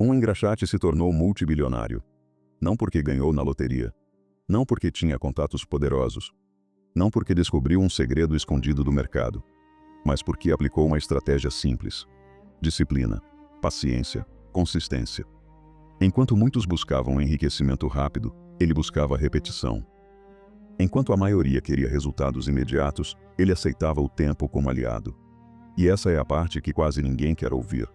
Um engraxate se tornou multibilionário. Não porque ganhou na loteria. Não porque tinha contatos poderosos. Não porque descobriu um segredo escondido do mercado. Mas porque aplicou uma estratégia simples. Disciplina, paciência, consistência. Enquanto muitos buscavam enriquecimento rápido, ele buscava repetição. Enquanto a maioria queria resultados imediatos, ele aceitava o tempo como aliado. E essa é a parte que quase ninguém quer ouvir.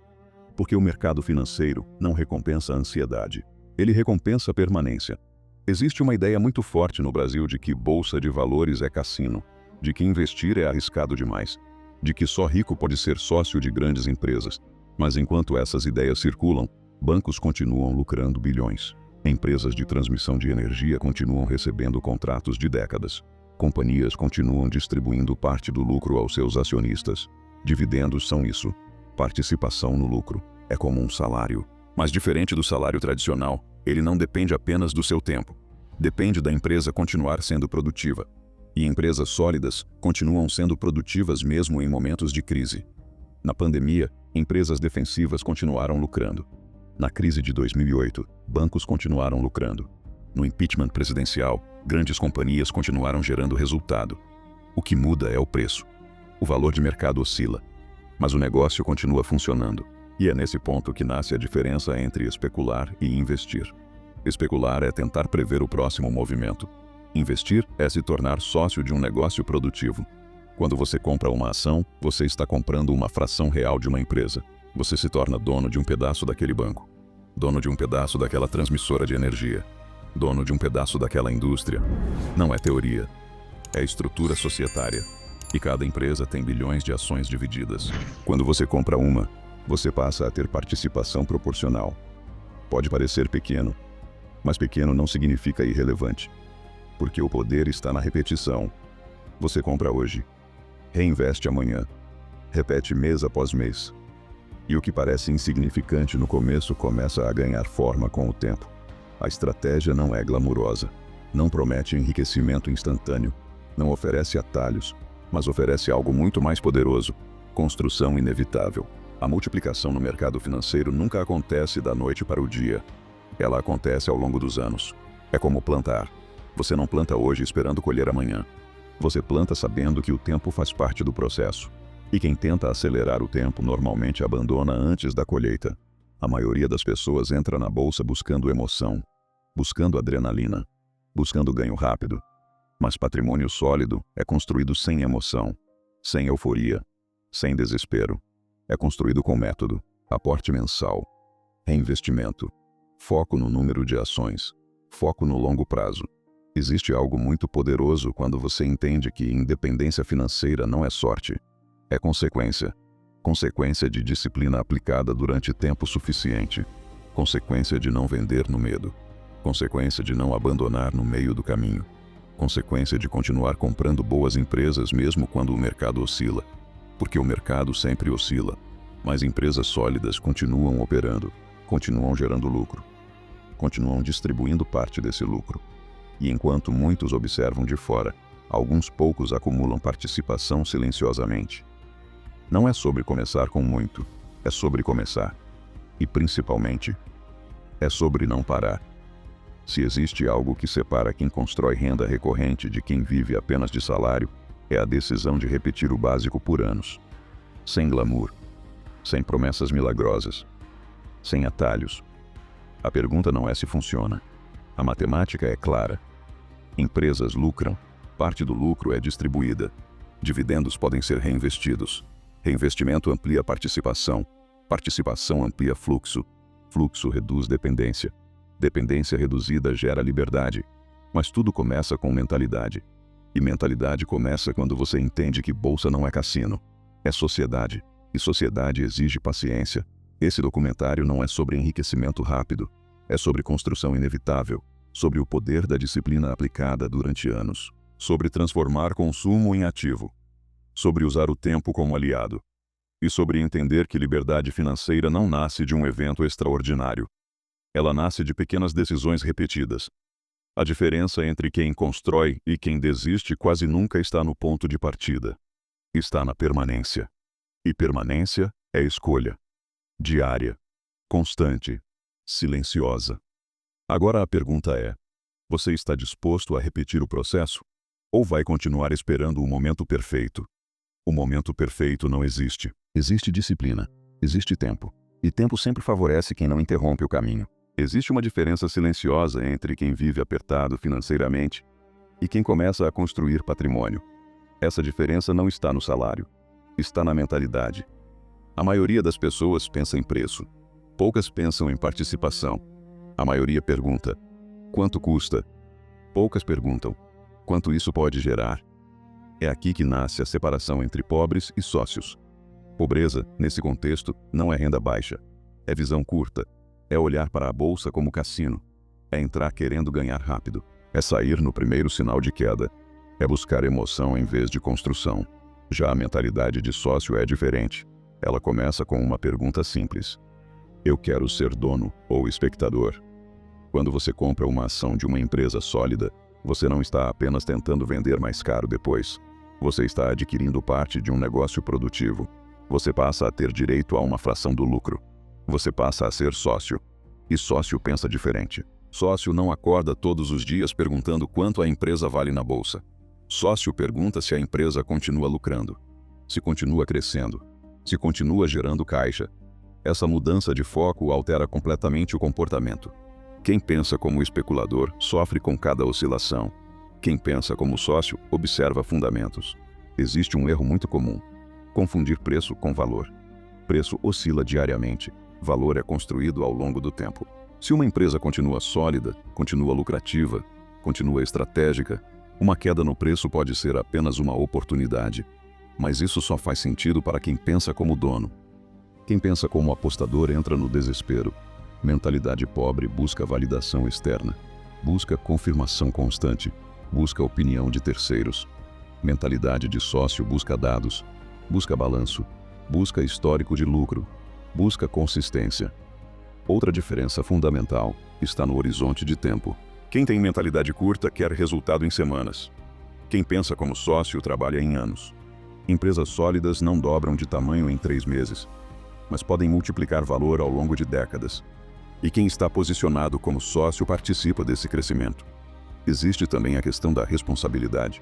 Porque o mercado financeiro não recompensa a ansiedade. Ele recompensa a permanência. Existe uma ideia muito forte no Brasil de que bolsa de valores é cassino, de que investir é arriscado demais, de que só rico pode ser sócio de grandes empresas. Mas enquanto essas ideias circulam, bancos continuam lucrando bilhões. Empresas de transmissão de energia continuam recebendo contratos de décadas. Companhias continuam distribuindo parte do lucro aos seus acionistas. Dividendos são isso. Participação no lucro. É como um salário. Mas diferente do salário tradicional, ele não depende apenas do seu tempo. Depende da empresa continuar sendo produtiva. E empresas sólidas continuam sendo produtivas mesmo em momentos de crise. Na pandemia, empresas defensivas continuaram lucrando. Na crise de 2008, bancos continuaram lucrando. No impeachment presidencial, grandes companhias continuaram gerando resultado. O que muda é o preço. O valor de mercado oscila. Mas o negócio continua funcionando. E é nesse ponto que nasce a diferença entre especular e investir. Especular é tentar prever o próximo movimento. Investir é se tornar sócio de um negócio produtivo. Quando você compra uma ação, você está comprando uma fração real de uma empresa. Você se torna dono de um pedaço daquele banco. Dono de um pedaço daquela transmissora de energia. Dono de um pedaço daquela indústria. Não é teoria. É estrutura societária. E cada empresa tem bilhões de ações divididas. Quando você compra uma, você passa a ter participação proporcional. Pode parecer pequeno, mas pequeno não significa irrelevante. Porque o poder está na repetição. Você compra hoje, reinveste amanhã, repete mês após mês. E o que parece insignificante no começo começa a ganhar forma com o tempo. A estratégia não é glamurosa, não promete enriquecimento instantâneo, não oferece atalhos, mas oferece algo muito mais poderoso: construção inevitável. A multiplicação no mercado financeiro nunca acontece da noite para o dia. Ela acontece ao longo dos anos. É como plantar. Você não planta hoje esperando colher amanhã. Você planta sabendo que o tempo faz parte do processo. E quem tenta acelerar o tempo normalmente abandona antes da colheita. A maioria das pessoas entra na bolsa buscando emoção, buscando adrenalina, buscando ganho rápido. Mas patrimônio sólido é construído sem emoção, sem euforia, sem desespero. É construído com método, aporte mensal, reinvestimento, foco no número de ações, foco no longo prazo. Existe algo muito poderoso quando você entende que independência financeira não é sorte, é consequência. Consequência de disciplina aplicada durante tempo suficiente. Consequência de não vender no medo. Consequência de não abandonar no meio do caminho. Consequência de continuar comprando boas empresas mesmo quando o mercado oscila. Porque o mercado sempre oscila, mas empresas sólidas continuam operando, continuam gerando lucro, continuam distribuindo parte desse lucro. E enquanto muitos observam de fora, alguns poucos acumulam participação silenciosamente. Não é sobre começar com muito, é sobre começar. E principalmente, é sobre não parar. Se existe algo que separa quem constrói renda recorrente de quem vive apenas de salário, é a decisão de repetir o básico por anos. Sem glamour. Sem promessas milagrosas. Sem atalhos. A pergunta não é se funciona. A matemática é clara. Empresas lucram, parte do lucro é distribuída. Dividendos podem ser reinvestidos. Reinvestimento amplia participação. Participação amplia fluxo. Fluxo reduz dependência. Dependência reduzida gera liberdade. Mas tudo começa com mentalidade. E mentalidade começa quando você entende que bolsa não é cassino. É sociedade. E sociedade exige paciência. Esse documentário não é sobre enriquecimento rápido. É sobre construção inevitável. Sobre o poder da disciplina aplicada durante anos. Sobre transformar consumo em ativo. Sobre usar o tempo como aliado. E sobre entender que liberdade financeira não nasce de um evento extraordinário. Ela nasce de pequenas decisões repetidas. A diferença entre quem constrói e quem desiste quase nunca está no ponto de partida. Está na permanência. E permanência é escolha. Diária. Constante. silenciosa. Agora a pergunta é: você está disposto a repetir o processo? Ou vai continuar esperando o momento perfeito? O momento perfeito não existe. Existe disciplina. Existe tempo. E tempo sempre favorece quem não interrompe o caminho. Existe uma diferença silenciosa entre quem vive apertado financeiramente e quem começa a construir patrimônio. Essa diferença não está no salário. Está na mentalidade. A maioria das pessoas pensa em preço. Poucas pensam em participação. A maioria pergunta: quanto custa? Poucas perguntam: quanto isso pode gerar? É aqui que nasce a separação entre pobres e sócios. Pobreza, nesse contexto, não é renda baixa. É visão curta. É olhar para a bolsa como cassino. É entrar querendo ganhar rápido. É sair no primeiro sinal de queda. É buscar emoção em vez de construção. Já a mentalidade de sócio é diferente. Ela começa com uma pergunta simples: eu quero ser dono ou espectador? Quando você compra uma ação de uma empresa sólida, você não está apenas tentando vender mais caro depois. Você está adquirindo parte de um negócio produtivo. Você passa a ter direito a uma fração do lucro. Você passa a ser sócio. E sócio pensa diferente. Sócio não acorda todos os dias perguntando quanto a empresa vale na bolsa. Sócio pergunta se a empresa continua lucrando, se continua crescendo, se continua gerando caixa. Essa mudança de foco altera completamente o comportamento. Quem pensa como especulador sofre com cada oscilação. Quem pensa como sócio observa fundamentos. Existe um erro muito comum: confundir preço com valor. Preço oscila diariamente. Valor é construído ao longo do tempo. Se uma empresa continua sólida, continua lucrativa, continua estratégica, uma queda no preço pode ser apenas uma oportunidade. Mas isso só faz sentido para quem pensa como dono. Quem pensa como apostador entra no desespero. Mentalidade pobre busca validação externa, busca confirmação constante, busca opinião de terceiros. Mentalidade de sócio busca dados, busca balanço, busca histórico de lucro, busca consistência. Outra diferença fundamental está no horizonte de tempo. Quem tem mentalidade curta quer resultado em semanas. Quem pensa como sócio trabalha em anos. Empresas sólidas não dobram de tamanho em 3 meses, mas podem multiplicar valor ao longo de décadas. E quem está posicionado como sócio participa desse crescimento. Existe também a questão da responsabilidade.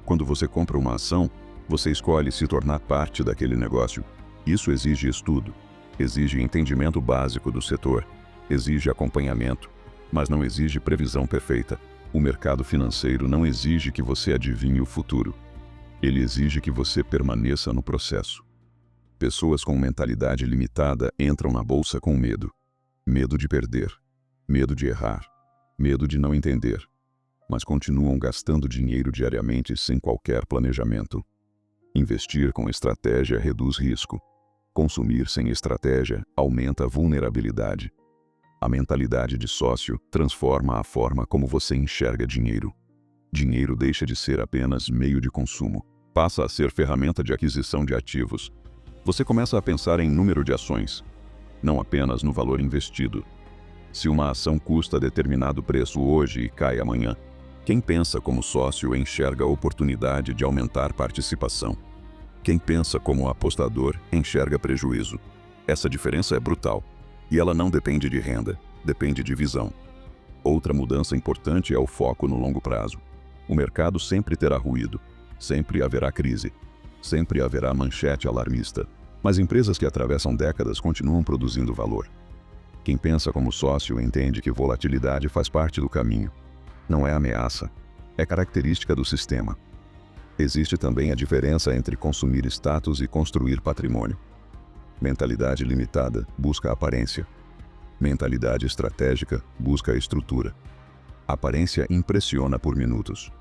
Quando você compra uma ação, você escolhe se tornar parte daquele negócio. Isso exige estudo, exige entendimento básico do setor, exige acompanhamento, mas não exige previsão perfeita. O mercado financeiro não exige que você adivinhe o futuro. Ele exige que você permaneça no processo. Pessoas com mentalidade limitada entram na bolsa com medo. Medo de perder, medo de errar, medo de não entender. Mas continuam gastando dinheiro diariamente sem qualquer planejamento. Investir com estratégia reduz risco. Consumir sem estratégia aumenta a vulnerabilidade. A mentalidade de sócio transforma a forma como você enxerga dinheiro. Dinheiro deixa de ser apenas meio de consumo, passa a ser ferramenta de aquisição de ativos. Você começa a pensar em número de ações, não apenas no valor investido. Se uma ação custa determinado preço hoje e cai amanhã, quem pensa como sócio enxerga a oportunidade de aumentar participação. Quem pensa como apostador enxerga prejuízo. Essa diferença é brutal. E ela não depende de renda, depende de visão. Outra mudança importante é o foco no longo prazo. O mercado sempre terá ruído, sempre haverá crise, sempre haverá manchete alarmista. Mas empresas que atravessam décadas continuam produzindo valor. Quem pensa como sócio entende que volatilidade faz parte do caminho. Não é ameaça, é característica do sistema. Existe também a diferença entre consumir status e construir patrimônio. Mentalidade limitada busca a aparência. Mentalidade estratégica busca a estrutura. Aparência impressiona por minutos.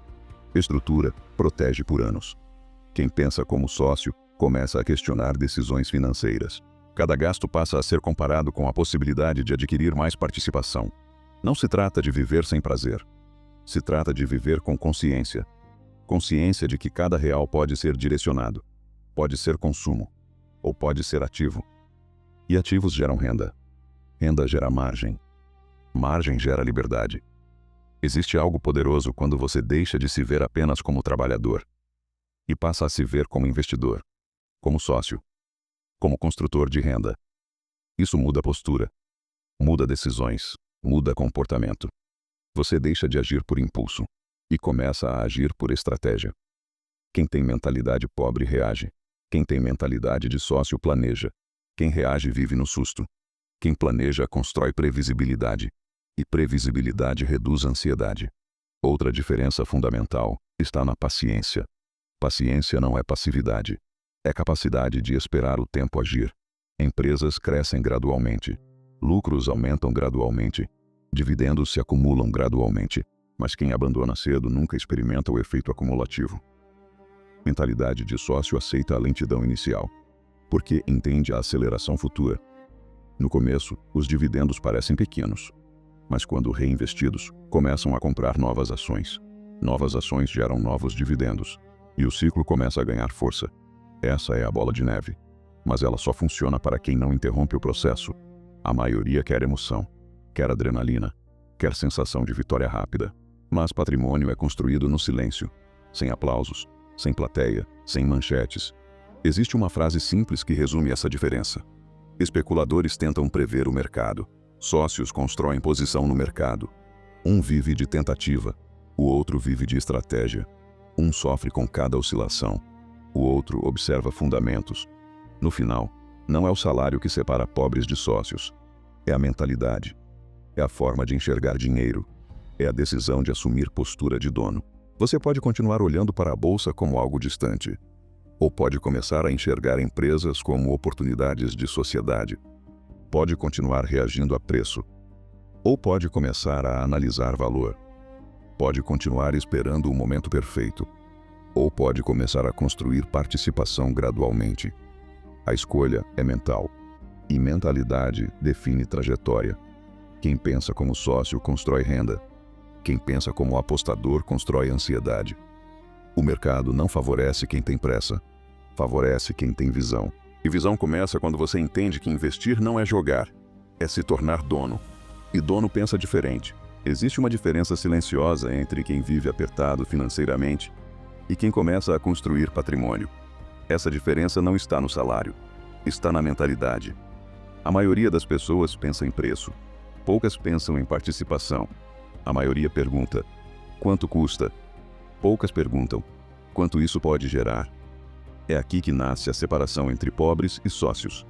Estrutura protege por anos. Quem pensa como sócio começa a questionar decisões financeiras. Cada gasto passa a ser comparado com a possibilidade de adquirir mais participação. Não se trata de viver sem prazer. Se trata de viver com consciência. Consciência de que cada real pode ser direcionado, pode ser consumo, ou pode ser ativo. E ativos geram renda. Renda gera margem. Margem gera liberdade. Existe algo poderoso quando você deixa de se ver apenas como trabalhador e passa a se ver como investidor, como sócio, como construtor de renda. Isso muda a postura. muda decisões, muda comportamento. Você deixa de agir por impulso e começa a agir por estratégia. Quem tem mentalidade pobre reage. Quem tem mentalidade de sócio planeja. Quem reage vive no susto. Quem planeja constrói previsibilidade. E previsibilidade reduz a ansiedade. Outra diferença fundamental está na paciência. Paciência não é passividade. É capacidade de esperar o tempo agir. Empresas crescem gradualmente. Lucros aumentam gradualmente. Dividendos se acumulam gradualmente. Mas quem abandona cedo nunca experimenta o efeito acumulativo. Mentalidade de sócio aceita a lentidão inicial, porque entende a aceleração futura. No começo, os dividendos parecem pequenos, mas quando reinvestidos, começam a comprar novas ações. Novas ações geram novos dividendos, e o ciclo começa a ganhar força. Essa é a bola de neve, mas ela só funciona para quem não interrompe o processo. A maioria quer emoção, quer adrenalina, quer sensação de vitória rápida. Mas patrimônio é construído no silêncio, sem aplausos, sem plateia, sem manchetes. Existe uma frase simples que resume essa diferença. Especuladores tentam prever o mercado. Sócios constroem posição no mercado. Um vive de tentativa, o outro vive de estratégia. Um sofre com cada oscilação, o outro observa fundamentos. No final, não é o salário que separa pobres de sócios. É a mentalidade. É a forma de enxergar dinheiro. É a decisão de assumir postura de dono. Você pode continuar olhando para a bolsa como algo distante, ou pode começar a enxergar empresas como oportunidades de sociedade. Pode continuar reagindo a preço, ou pode começar a analisar valor. Pode continuar esperando o momento perfeito, ou pode começar a construir participação gradualmente. A escolha é mental, e mentalidade define trajetória. Quem pensa como sócio constrói renda. Quem pensa como apostador constrói ansiedade. O mercado não favorece quem tem pressa, favorece quem tem visão. E visão começa quando você entende que investir não é jogar, é se tornar dono. E dono pensa diferente. Existe uma diferença silenciosa entre quem vive apertado financeiramente e quem começa a construir patrimônio. Essa diferença não está no salário, está na mentalidade. A maioria das pessoas pensa em preço, poucas pensam em participação. A maioria pergunta, quanto custa? Poucas perguntam, quanto isso pode gerar? É aqui que nasce a separação entre pobres e sócios.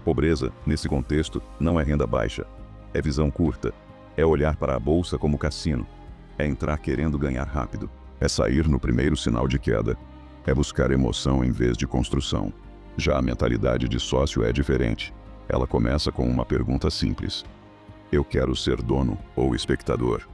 Pobreza, nesse contexto, não é renda baixa. É visão curta. É olhar para a bolsa como cassino. É entrar querendo ganhar rápido. É sair no primeiro sinal de queda. É buscar emoção em vez de construção. Já a mentalidade de sócio é diferente. Ela começa com uma pergunta simples. Eu quero ser dono ou espectador.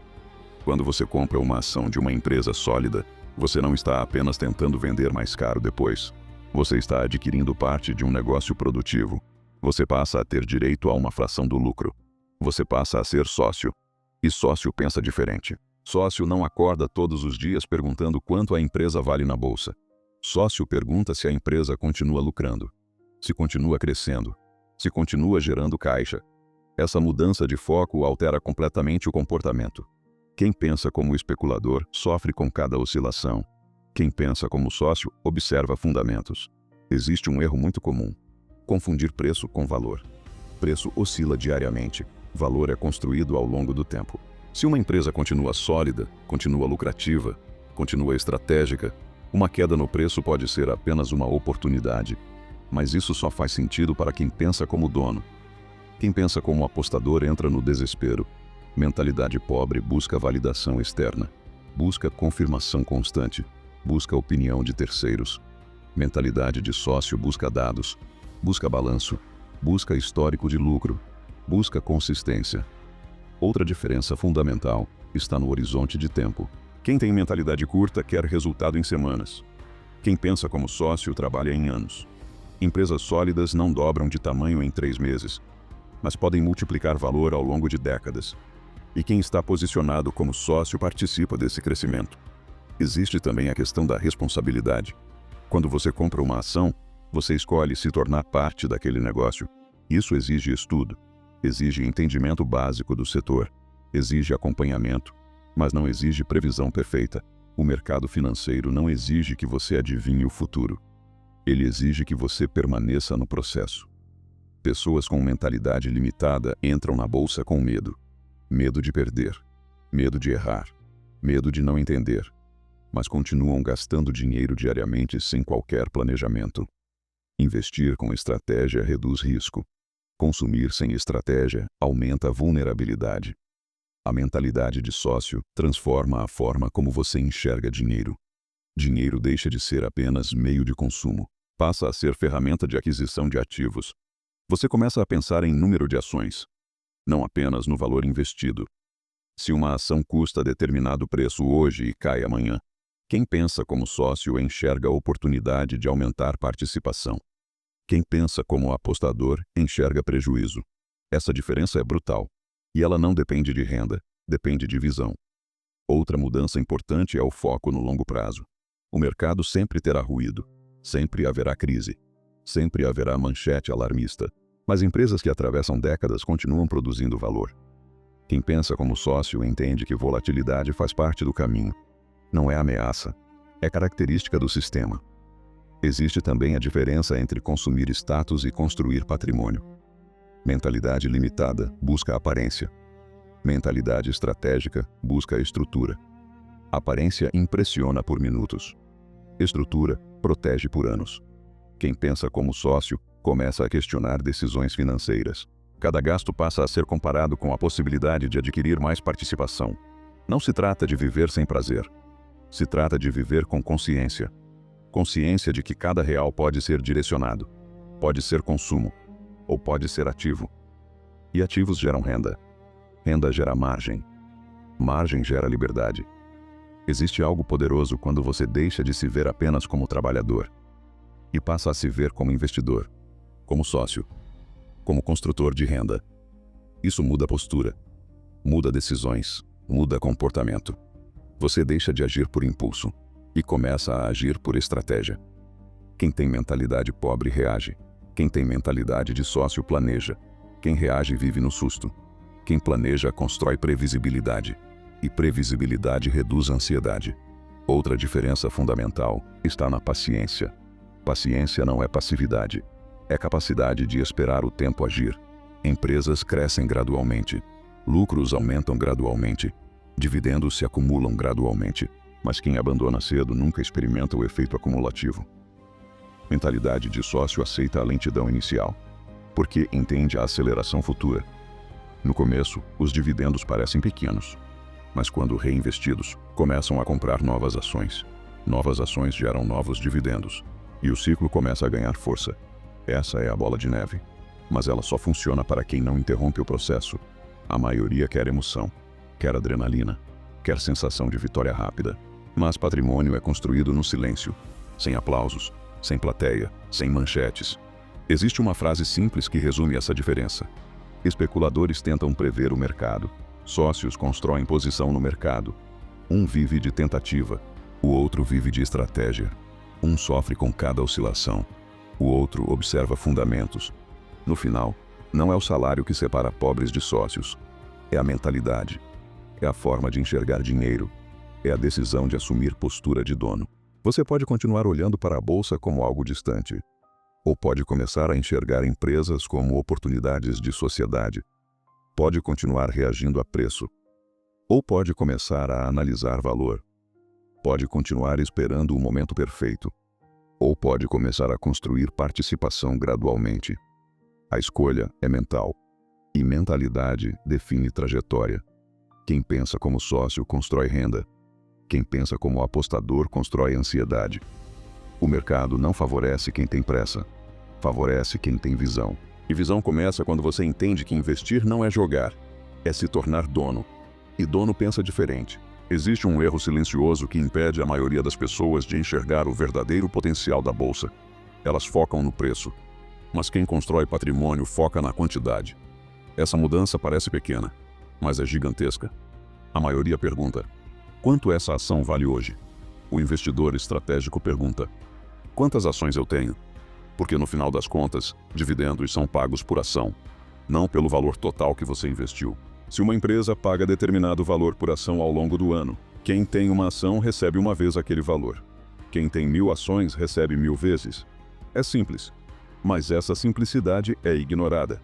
Quando você compra uma ação de uma empresa sólida, você não está apenas tentando vender mais caro depois. Você está adquirindo parte de um negócio produtivo. Você passa a ter direito a uma fração do lucro. Você passa a ser sócio. E sócio pensa diferente. Sócio não acorda todos os dias perguntando quanto a empresa vale na bolsa. Sócio pergunta se a empresa continua lucrando, se continua crescendo, se continua gerando caixa. Essa mudança de foco altera completamente o comportamento. Quem pensa como especulador sofre com cada oscilação. Quem pensa como sócio observa fundamentos. Existe um erro muito comum: confundir preço com valor. Preço oscila diariamente. Valor é construído ao longo do tempo. Se uma empresa continua sólida, continua lucrativa, continua estratégica, uma queda no preço pode ser apenas uma oportunidade. Mas isso só faz sentido para quem pensa como dono. Quem pensa como apostador entra no desespero. Mentalidade pobre busca validação externa, busca confirmação constante, busca opinião de terceiros. Mentalidade de sócio busca dados, busca balanço, busca histórico de lucro, busca consistência. Outra diferença fundamental está no horizonte de tempo. Quem tem mentalidade curta quer resultado em semanas. Quem pensa como sócio trabalha em anos. Empresas sólidas não dobram de tamanho em 3 meses, mas podem multiplicar valor ao longo de décadas. E quem está posicionado como sócio participa desse crescimento. Existe também a questão da responsabilidade. Quando você compra uma ação, você escolhe se tornar parte daquele negócio. Isso exige estudo, exige entendimento básico do setor, exige acompanhamento, mas não exige previsão perfeita. O mercado financeiro não exige que você adivinhe o futuro. Ele exige que você permaneça no processo. Pessoas com mentalidade limitada entram na bolsa com medo. Medo de perder. Medo de errar. Medo de não entender. Mas continuam gastando dinheiro diariamente sem qualquer planejamento. Investir com estratégia reduz risco. Consumir sem estratégia aumenta a vulnerabilidade. A mentalidade de sócio transforma a forma como você enxerga dinheiro. Dinheiro deixa de ser apenas meio de consumo. Passa a ser ferramenta de aquisição de ativos. Você começa a pensar em número de ações, não apenas no valor investido. Se uma ação custa determinado preço hoje e cai amanhã, quem pensa como sócio enxerga a oportunidade de aumentar participação. Quem pensa como apostador enxerga prejuízo. Essa diferença é brutal. E ela não depende de renda, depende de visão. Outra mudança importante é o foco no longo prazo. O mercado sempre terá ruído. Sempre haverá crise. Sempre haverá manchete alarmista. Mas empresas que atravessam décadas continuam produzindo valor. Quem pensa como sócio entende que volatilidade faz parte do caminho. Não é ameaça. É característica do sistema. Existe também a diferença entre consumir status e construir patrimônio. Mentalidade limitada busca aparência. Mentalidade estratégica busca estrutura. Aparência impressiona por minutos. Estrutura protege por anos. Quem pensa como sócio começa a questionar decisões financeiras. Cada gasto passa a ser comparado com a possibilidade de adquirir mais participação. Não se trata de viver sem prazer. Se trata de viver com consciência. Consciência de que cada real pode ser direcionado. Pode ser consumo. Ou pode ser ativo. E ativos geram renda. Renda gera margem. Margem gera liberdade. Existe algo poderoso quando você deixa de se ver apenas como trabalhador e passa a se ver como investidor, como sócio, como construtor de renda. Isso muda postura, muda decisões, muda comportamento. Você deixa de agir por impulso e começa a agir por estratégia. Quem tem mentalidade pobre reage. Quem tem mentalidade de sócio planeja. Quem reage vive no susto. Quem planeja constrói previsibilidade. E previsibilidade reduz a ansiedade. Outra diferença fundamental está na paciência. Paciência não é passividade. É capacidade de esperar o tempo agir. Empresas crescem gradualmente. Lucros aumentam gradualmente. Dividendos se acumulam gradualmente. Mas quem abandona cedo nunca experimenta o efeito acumulativo. Mentalidade de sócio aceita a lentidão inicial, porque entende a aceleração futura. No começo, os dividendos parecem pequenos, mas quando reinvestidos, começam a comprar novas ações. Novas ações geram novos dividendos, e o ciclo começa a ganhar força. Essa é a bola de neve, mas ela só funciona para quem não interrompe o processo. A maioria quer emoção, quer adrenalina, quer sensação de vitória rápida. Mas patrimônio é construído no silêncio, sem aplausos, sem plateia, sem manchetes. Existe uma frase simples que resume essa diferença. Especuladores tentam prever o mercado. Sócios constroem posição no mercado. Um vive de tentativa, o outro vive de estratégia. Um sofre com cada oscilação, o outro observa fundamentos. No final, não é o salário que separa pobres de sócios. É a mentalidade. É a forma de enxergar dinheiro. É a decisão de assumir postura de dono. Você pode continuar olhando para a bolsa como algo distante, ou pode começar a enxergar empresas como oportunidades de sociedade. Pode continuar reagindo a preço, ou pode começar a analisar valor. Pode continuar esperando o momento perfeito, ou pode começar a construir participação gradualmente. A escolha é mental, e mentalidade define trajetória. Quem pensa como sócio constrói renda. Quem pensa como apostador constrói ansiedade. O mercado não favorece quem tem pressa, favorece quem tem visão. E visão começa quando você entende que investir não é jogar, é se tornar dono. E dono pensa diferente. Existe um erro silencioso que impede a maioria das pessoas de enxergar o verdadeiro potencial da bolsa. Elas focam no preço. Mas quem constrói patrimônio foca na quantidade. Essa mudança parece pequena, mas é gigantesca. A maioria pergunta: quanto essa ação vale hoje? O investidor estratégico pergunta: quantas ações eu tenho? Porque no final das contas, dividendos são pagos por ação, não pelo valor total que você investiu. Se uma empresa paga determinado valor por ação ao longo do ano, quem tem uma ação recebe uma vez aquele valor. Quem tem 1000 ações recebe 1000 vezes. É simples, Mas essa simplicidade é ignorada.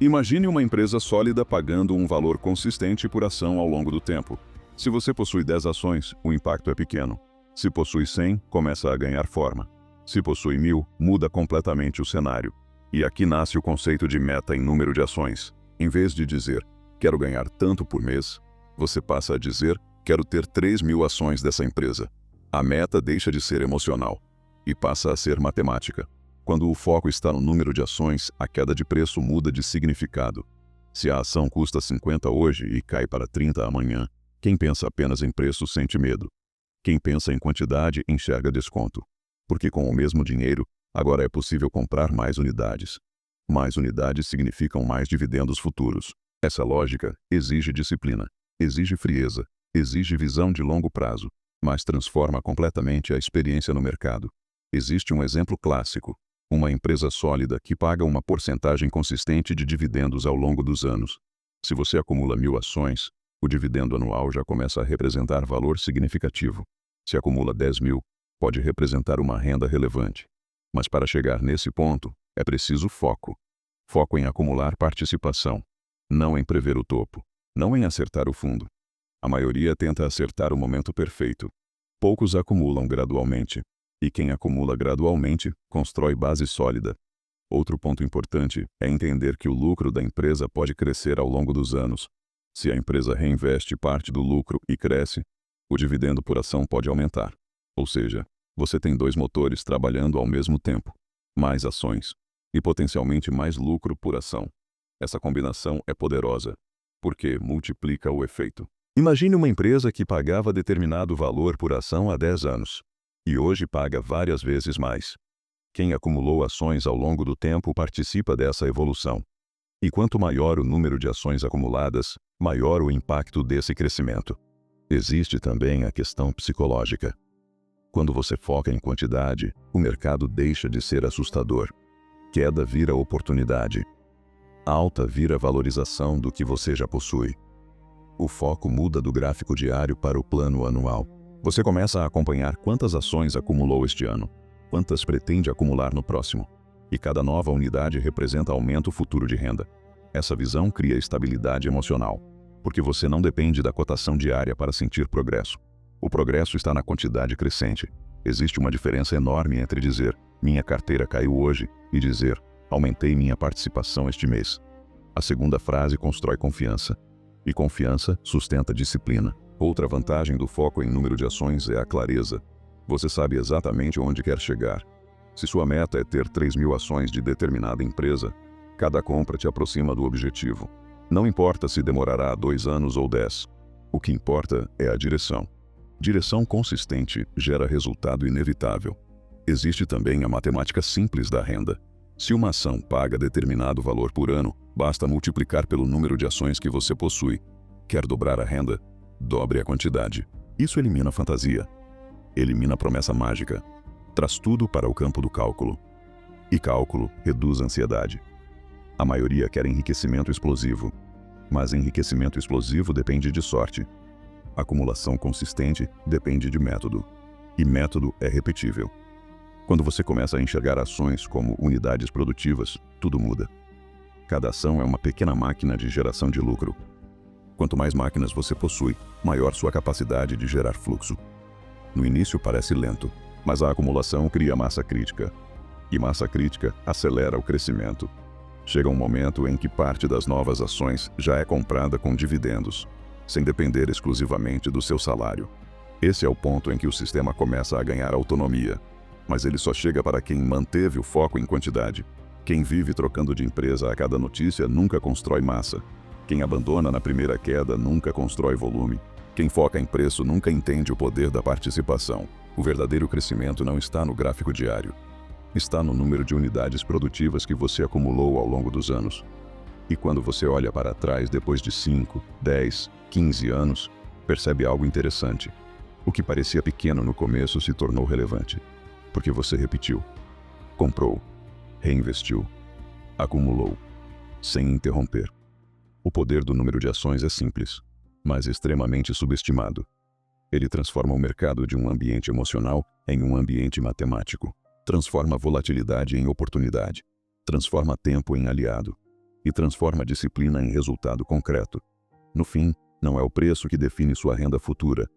Imagine uma empresa sólida pagando um valor consistente por ação ao longo do tempo. Se você possui 10 ações, o impacto é pequeno. Se possui 100, começa a ganhar forma. Se possui 1000, muda completamente o cenário. E aqui nasce o conceito de meta em número de ações. Em vez de dizer, quero ganhar tanto por mês, você passa a dizer, quero ter 3.000 ações dessa empresa. A meta deixa de ser emocional e passa a ser matemática. Quando o foco está no número de ações, a queda de preço muda de significado. Se a ação custa 50 hoje e cai para 30 amanhã, quem pensa apenas em preço sente medo. Quem pensa em quantidade enxerga desconto. Porque com o mesmo dinheiro, agora é possível comprar mais unidades. Mais unidades significam mais dividendos futuros. Essa lógica exige disciplina, exige frieza, exige visão de longo prazo, mas transforma completamente a experiência no mercado. Existe um exemplo clássico. Uma empresa sólida que paga uma porcentagem consistente de dividendos ao longo dos anos. Se você acumula 1000 ações, o dividendo anual já começa a representar valor significativo. Se acumula 10.000, pode representar uma renda relevante. Mas para chegar nesse ponto, é preciso foco. Foco em acumular participação. Não em prever o topo. Não em acertar o fundo. A maioria tenta acertar o momento perfeito. Poucos acumulam gradualmente. E quem acumula gradualmente, constrói base sólida. Outro ponto importante é entender que o lucro da empresa pode crescer ao longo dos anos. Se a empresa reinveste parte do lucro e cresce, o dividendo por ação pode aumentar. Ou seja, você tem 2 motores trabalhando ao mesmo tempo. Mais ações e potencialmente mais lucro por ação. Essa combinação é poderosa, porque multiplica o efeito. Imagine uma empresa que pagava determinado valor por ação há 10 anos. E hoje paga várias vezes mais. Quem acumulou ações ao longo do tempo participa dessa evolução. E quanto maior o número de ações acumuladas, maior o impacto desse crescimento. Existe também a questão psicológica. Quando você foca em quantidade, o mercado deixa de ser assustador. Queda vira oportunidade. Alta vira valorização do que você já possui. O foco muda do gráfico diário para o plano anual. Você começa a acompanhar quantas ações acumulou este ano, quantas pretende acumular no próximo. E cada nova unidade representa aumento futuro de renda. Essa visão cria estabilidade emocional, porque você não depende da cotação diária para sentir progresso. O progresso está na quantidade crescente. Existe uma diferença enorme entre dizer, minha carteira caiu hoje, e dizer, aumentei minha participação este mês. A segunda frase constrói confiança. E confiança sustenta disciplina. Outra vantagem do foco em número de ações é a clareza. Você sabe exatamente onde quer chegar. Se sua meta é ter 3.000 ações de determinada empresa, cada compra te aproxima do objetivo. Não importa se demorará 2 anos ou 10. O que importa é a direção. Direção consistente gera resultado inevitável. Existe também a matemática simples da renda. Se uma ação paga determinado valor por ano, basta multiplicar pelo número de ações que você possui. Quer dobrar a renda? Dobre a quantidade. Isso elimina a fantasia. Elimina a promessa mágica. Traz tudo para o campo do cálculo. E cálculo reduz a ansiedade. A maioria quer enriquecimento explosivo. Mas enriquecimento explosivo depende de sorte. Acumulação consistente depende de método. E método é repetível. Quando você começa a enxergar ações como unidades produtivas, tudo muda. Cada ação é uma pequena máquina de geração de lucro. Quanto mais máquinas você possui, maior sua capacidade de gerar fluxo. No início parece lento, mas a acumulação cria massa crítica. E massa crítica acelera o crescimento. Chega um momento em que parte das novas ações já é comprada com dividendos, sem depender exclusivamente do seu salário. Esse é o ponto em que o sistema começa a ganhar autonomia. Mas ele só chega para quem manteve o foco em quantidade. Quem vive trocando de empresa a cada notícia nunca constrói massa. Quem abandona na primeira queda nunca constrói volume. Quem foca em preço nunca entende o poder da participação. O verdadeiro crescimento não está no gráfico diário. Está no número de unidades produtivas que você acumulou ao longo dos anos. E quando você olha para trás depois de 5, 10, 15 anos, percebe algo interessante. O que parecia pequeno no começo se tornou relevante. Porque você repetiu. Comprou. Reinvestiu. Acumulou. Sem interromper. O poder do número de ações é simples, mas extremamente subestimado. Ele transforma o mercado de um ambiente emocional em um ambiente matemático. Transforma a volatilidade em oportunidade. transforma tempo em aliado e transforma disciplina em resultado concreto. No fim, não é o preço que define sua renda futura,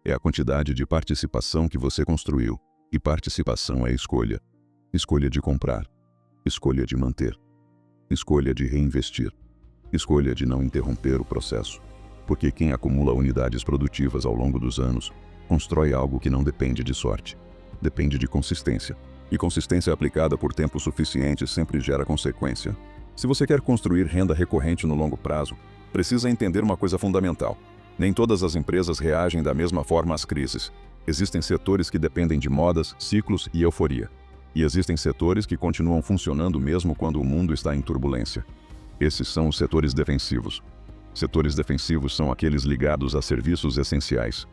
é a quantidade de participação que você construiu, e participação é escolha. Escolha de comprar, escolha de manter, escolha de reinvestir, escolha de não interromper o processo. Porque quem acumula unidades produtivas ao longo dos anos, constrói algo que não depende de sorte, depende de consistência. E consistência aplicada por tempo suficiente sempre gera consequência. Se você quer construir renda recorrente no longo prazo, precisa entender uma coisa fundamental. Nem todas as empresas reagem da mesma forma às crises. Existem setores que dependem de modas, ciclos e euforia. E existem setores que continuam funcionando mesmo quando o mundo está em turbulência. Esses são os setores defensivos. Setores defensivos são aqueles ligados a serviços essenciais: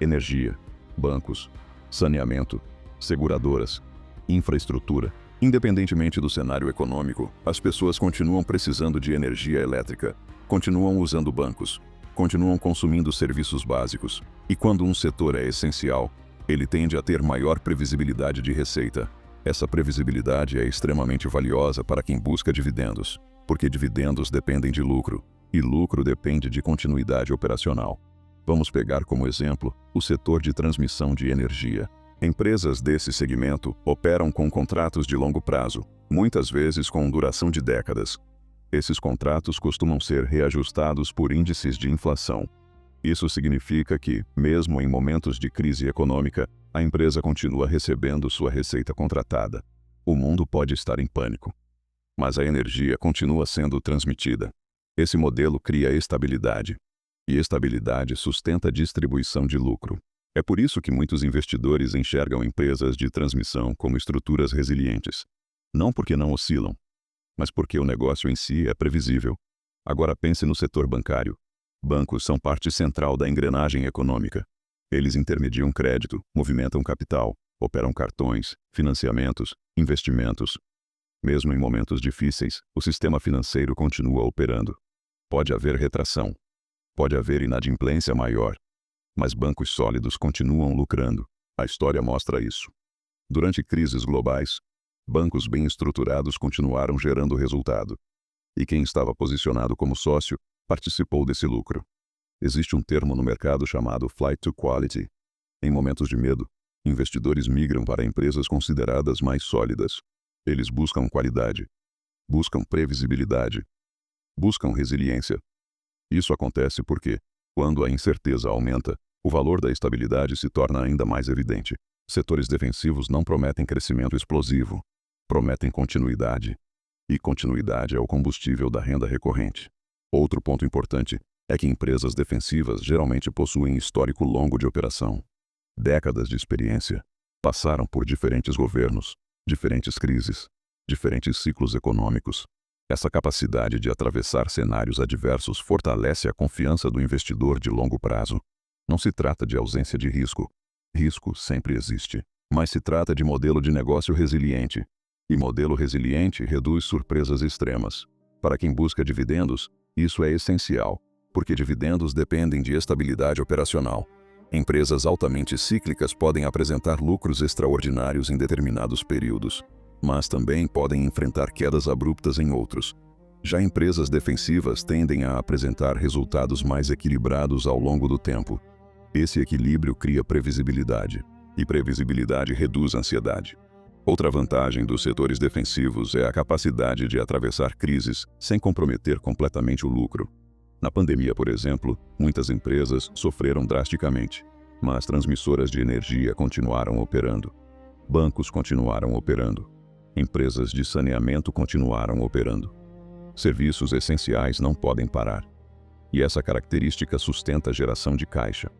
energia, bancos, saneamento, seguradoras, infraestrutura. Independentemente do cenário econômico, as pessoas continuam precisando de energia elétrica, continuam usando bancos, continuam consumindo serviços básicos. E quando um setor é essencial, ele tende a ter maior previsibilidade de receita. Essa previsibilidade é extremamente valiosa para quem busca dividendos, porque dividendos dependem de lucro, e lucro depende de continuidade operacional. Vamos pegar como exemplo o setor de transmissão de energia. Empresas desse segmento operam com contratos de longo prazo, muitas vezes com duração de décadas. Esses contratos costumam ser reajustados por índices de inflação. Isso significa que, mesmo em momentos de crise econômica, a empresa continua recebendo sua receita contratada. O mundo pode estar em pânico, mas a energia continua sendo transmitida. Esse modelo cria estabilidade, e estabilidade sustenta a distribuição de lucro. É por isso que muitos investidores enxergam empresas de transmissão como estruturas resilientes. Não porque não oscilam, mas porque o negócio em si é previsível. Agora pense no setor bancário. Bancos são parte central da engrenagem econômica. Eles intermediam crédito, movimentam capital, operam cartões, financiamentos, investimentos. Mesmo em momentos difíceis, o sistema financeiro continua operando. Pode haver retração, pode haver inadimplência maior, mas bancos sólidos continuam lucrando. A história mostra isso. Durante crises globais, bancos bem estruturados continuaram gerando resultado. E quem estava posicionado como sócio, participou desse lucro. Existe um termo no mercado chamado flight to quality. Em momentos de medo, investidores migram para empresas consideradas mais sólidas. Eles buscam qualidade, buscam previsibilidade, buscam resiliência. Isso acontece porque, quando a incerteza aumenta, o valor da estabilidade se torna ainda mais evidente. Setores defensivos não prometem crescimento explosivo, prometem continuidade. E continuidade é o combustível da renda recorrente. Outro ponto importante é que empresas defensivas geralmente possuem histórico longo de operação. Décadas de experiência. Passaram por diferentes governos, diferentes crises, diferentes ciclos econômicos. Essa capacidade de atravessar cenários adversos fortalece a confiança do investidor de longo prazo. Não se trata de ausência de risco. Risco sempre existe. Mas se trata de modelo de negócio resiliente. E modelo resiliente reduz surpresas extremas. Para quem busca dividendos, isso é essencial, porque dividendos dependem de estabilidade operacional. Empresas altamente cíclicas podem apresentar lucros extraordinários em determinados períodos, mas também podem enfrentar quedas abruptas em outros. Já empresas defensivas tendem a apresentar resultados mais equilibrados ao longo do tempo. Esse equilíbrio cria previsibilidade, e previsibilidade reduz ansiedade. Outra vantagem dos setores defensivos é a capacidade de atravessar crises sem comprometer completamente o lucro. Na pandemia, por exemplo, muitas empresas sofreram drasticamente, mas transmissoras de energia continuaram operando. Bancos continuaram operando. Empresas de saneamento continuaram operando. Serviços essenciais não podem parar. E essa característica sustenta a geração de caixa.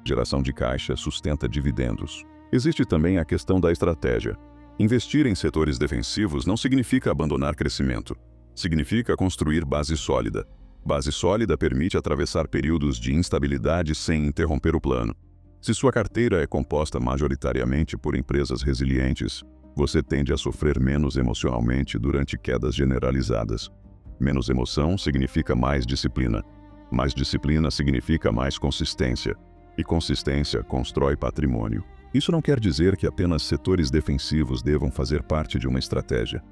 Geração de caixa sustenta dividendos. Existe também a questão da estratégia. Investir em setores defensivos não significa abandonar crescimento. Significa construir base sólida. Base sólida permite atravessar períodos de instabilidade sem interromper o plano. Se sua carteira é composta majoritariamente por empresas resilientes, você tende a sofrer menos emocionalmente durante quedas generalizadas. Menos emoção significa mais disciplina. Mais disciplina significa mais consistência. E consistência constrói patrimônio. Isso não quer dizer que apenas setores defensivos devam fazer parte de uma estratégia.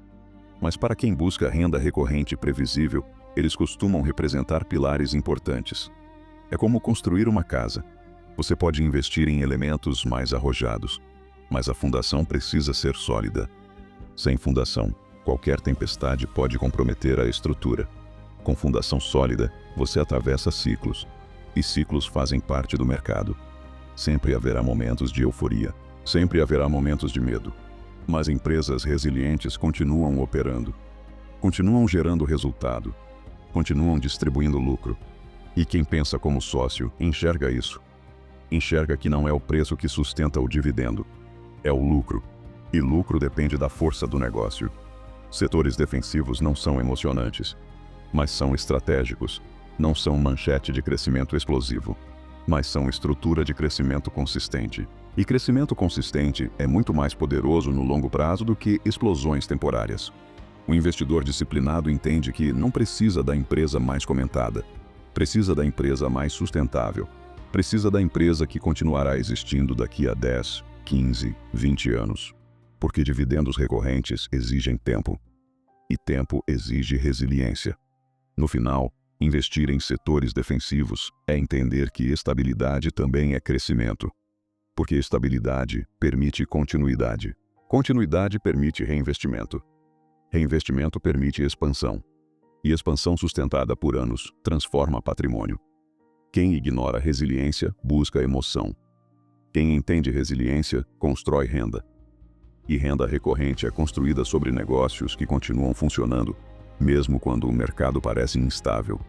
Mas para quem busca renda recorrente e previsível, eles costumam representar pilares importantes. É como construir uma casa. Você pode investir em elementos mais arrojados, mas a fundação precisa ser sólida. Sem fundação, qualquer tempestade pode comprometer a estrutura. Com fundação sólida, você atravessa ciclos. E ciclos fazem parte do mercado. Sempre haverá momentos de euforia. Sempre haverá momentos de medo. Mas empresas resilientes continuam operando. Continuam gerando resultado. Continuam distribuindo lucro. E quem pensa como sócio enxerga isso. Enxerga que não é o preço que sustenta o dividendo. É o lucro. E lucro depende da força do negócio. Setores defensivos não são emocionantes, mas são estratégicos. Não são manchete de crescimento explosivo, mas são estrutura de crescimento consistente. E crescimento consistente é muito mais poderoso no longo prazo do que explosões temporárias. O investidor disciplinado entende que não precisa da empresa mais comentada, precisa da empresa mais sustentável, precisa da empresa que continuará existindo daqui a 10, 15, 20 anos. Porque dividendos recorrentes exigem tempo. E tempo exige resiliência. No final, investir em setores defensivos é entender que estabilidade também é crescimento. Porque estabilidade permite continuidade. Continuidade permite reinvestimento. Reinvestimento permite expansão. E expansão sustentada por anos transforma patrimônio. Quem ignora resiliência busca emoção. Quem entende resiliência constrói renda. E renda recorrente é construída sobre negócios que continuam funcionando, mesmo quando o mercado parece instável.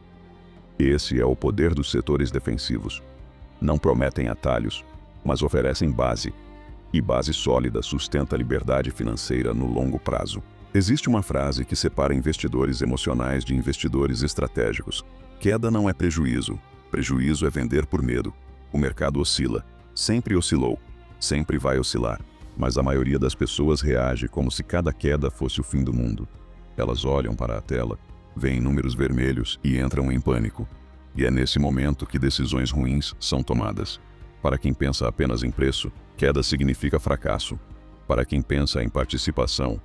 Esse é o poder dos setores defensivos. Não prometem atalhos, mas oferecem base. E base sólida sustenta a liberdade financeira no longo prazo. Existe uma frase que separa investidores emocionais de investidores estratégicos. Queda não é prejuízo. Prejuízo é vender por medo. O mercado oscila. Sempre oscilou. Sempre vai oscilar. Mas a maioria das pessoas reage como se cada queda fosse o fim do mundo. Elas olham para a tela, veem números vermelhos e entram em pânico. E é nesse momento que decisões ruins são tomadas. Para quem pensa apenas em preço, queda significa fracasso. Para quem pensa em participação,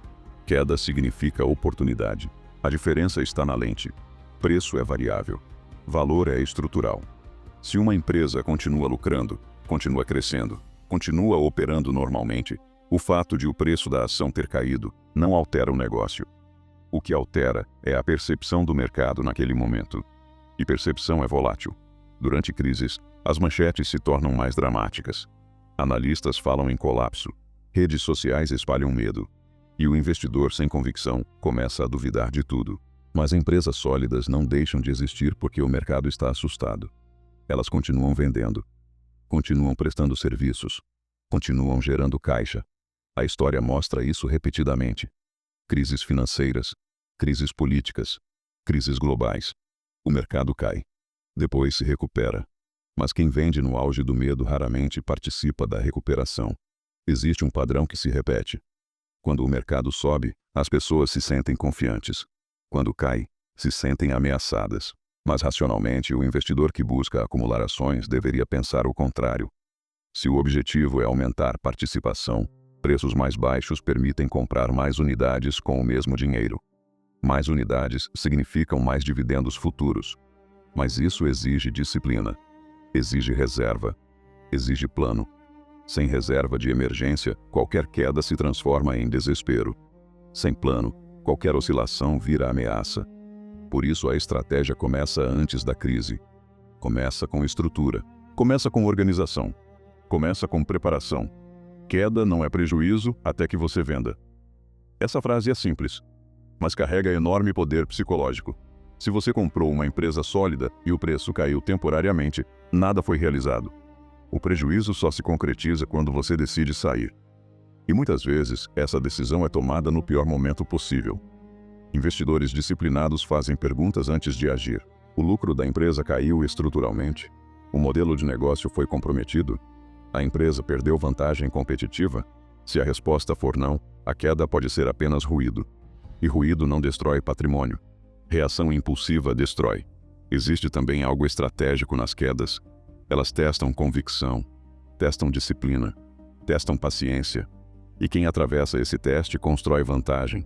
queda significa oportunidade. A diferença está na lente. Preço é variável. Valor é estrutural. Se uma empresa continua lucrando, continua crescendo, continua operando normalmente, o fato de o preço da ação ter caído não altera o negócio. O que altera é a percepção do mercado naquele momento. E percepção é volátil. Durante crises, as manchetes se tornam mais dramáticas. Analistas falam em colapso. Redes sociais espalham medo. E o investidor sem convicção começa a duvidar de tudo. Mas empresas sólidas não deixam de existir porque o mercado está assustado. Elas continuam vendendo. Continuam prestando serviços. Continuam gerando caixa. A história mostra isso repetidamente. Crises financeiras, crises políticas, crises globais. O mercado cai. Depois se recupera. Mas quem vende no auge do medo raramente participa da recuperação. Existe um padrão que se repete. Quando o mercado sobe, as pessoas se sentem confiantes. Quando cai, se sentem ameaçadas. Mas racionalmente, o investidor que busca acumular ações deveria pensar o contrário. Se o objetivo é aumentar participação, preços mais baixos permitem comprar mais unidades com o mesmo dinheiro. Mais unidades significam mais dividendos futuros. Mas isso exige disciplina. Exige reserva. Exige plano. Sem reserva de emergência, qualquer queda se transforma em desespero. Sem plano, qualquer oscilação vira ameaça. Por isso a estratégia começa antes da crise. Começa com estrutura. Começa com organização. Começa com preparação. Queda não é prejuízo até que você venda. Essa frase é simples, mas carrega enorme poder psicológico. Se você comprou uma empresa sólida e o preço caiu temporariamente, nada foi realizado. O prejuízo só se concretiza quando você decide sair. E muitas vezes, essa decisão é tomada no pior momento possível. Investidores disciplinados fazem perguntas antes de agir. O lucro da empresa caiu estruturalmente? O modelo de negócio foi comprometido? A empresa perdeu vantagem competitiva? Se a resposta for não, a queda pode ser apenas ruído. E ruído não destrói patrimônio. Reação impulsiva destrói. Existe também algo estratégico nas quedas. Elas testam convicção, testam disciplina, testam paciência. E quem atravessa esse teste constrói vantagem.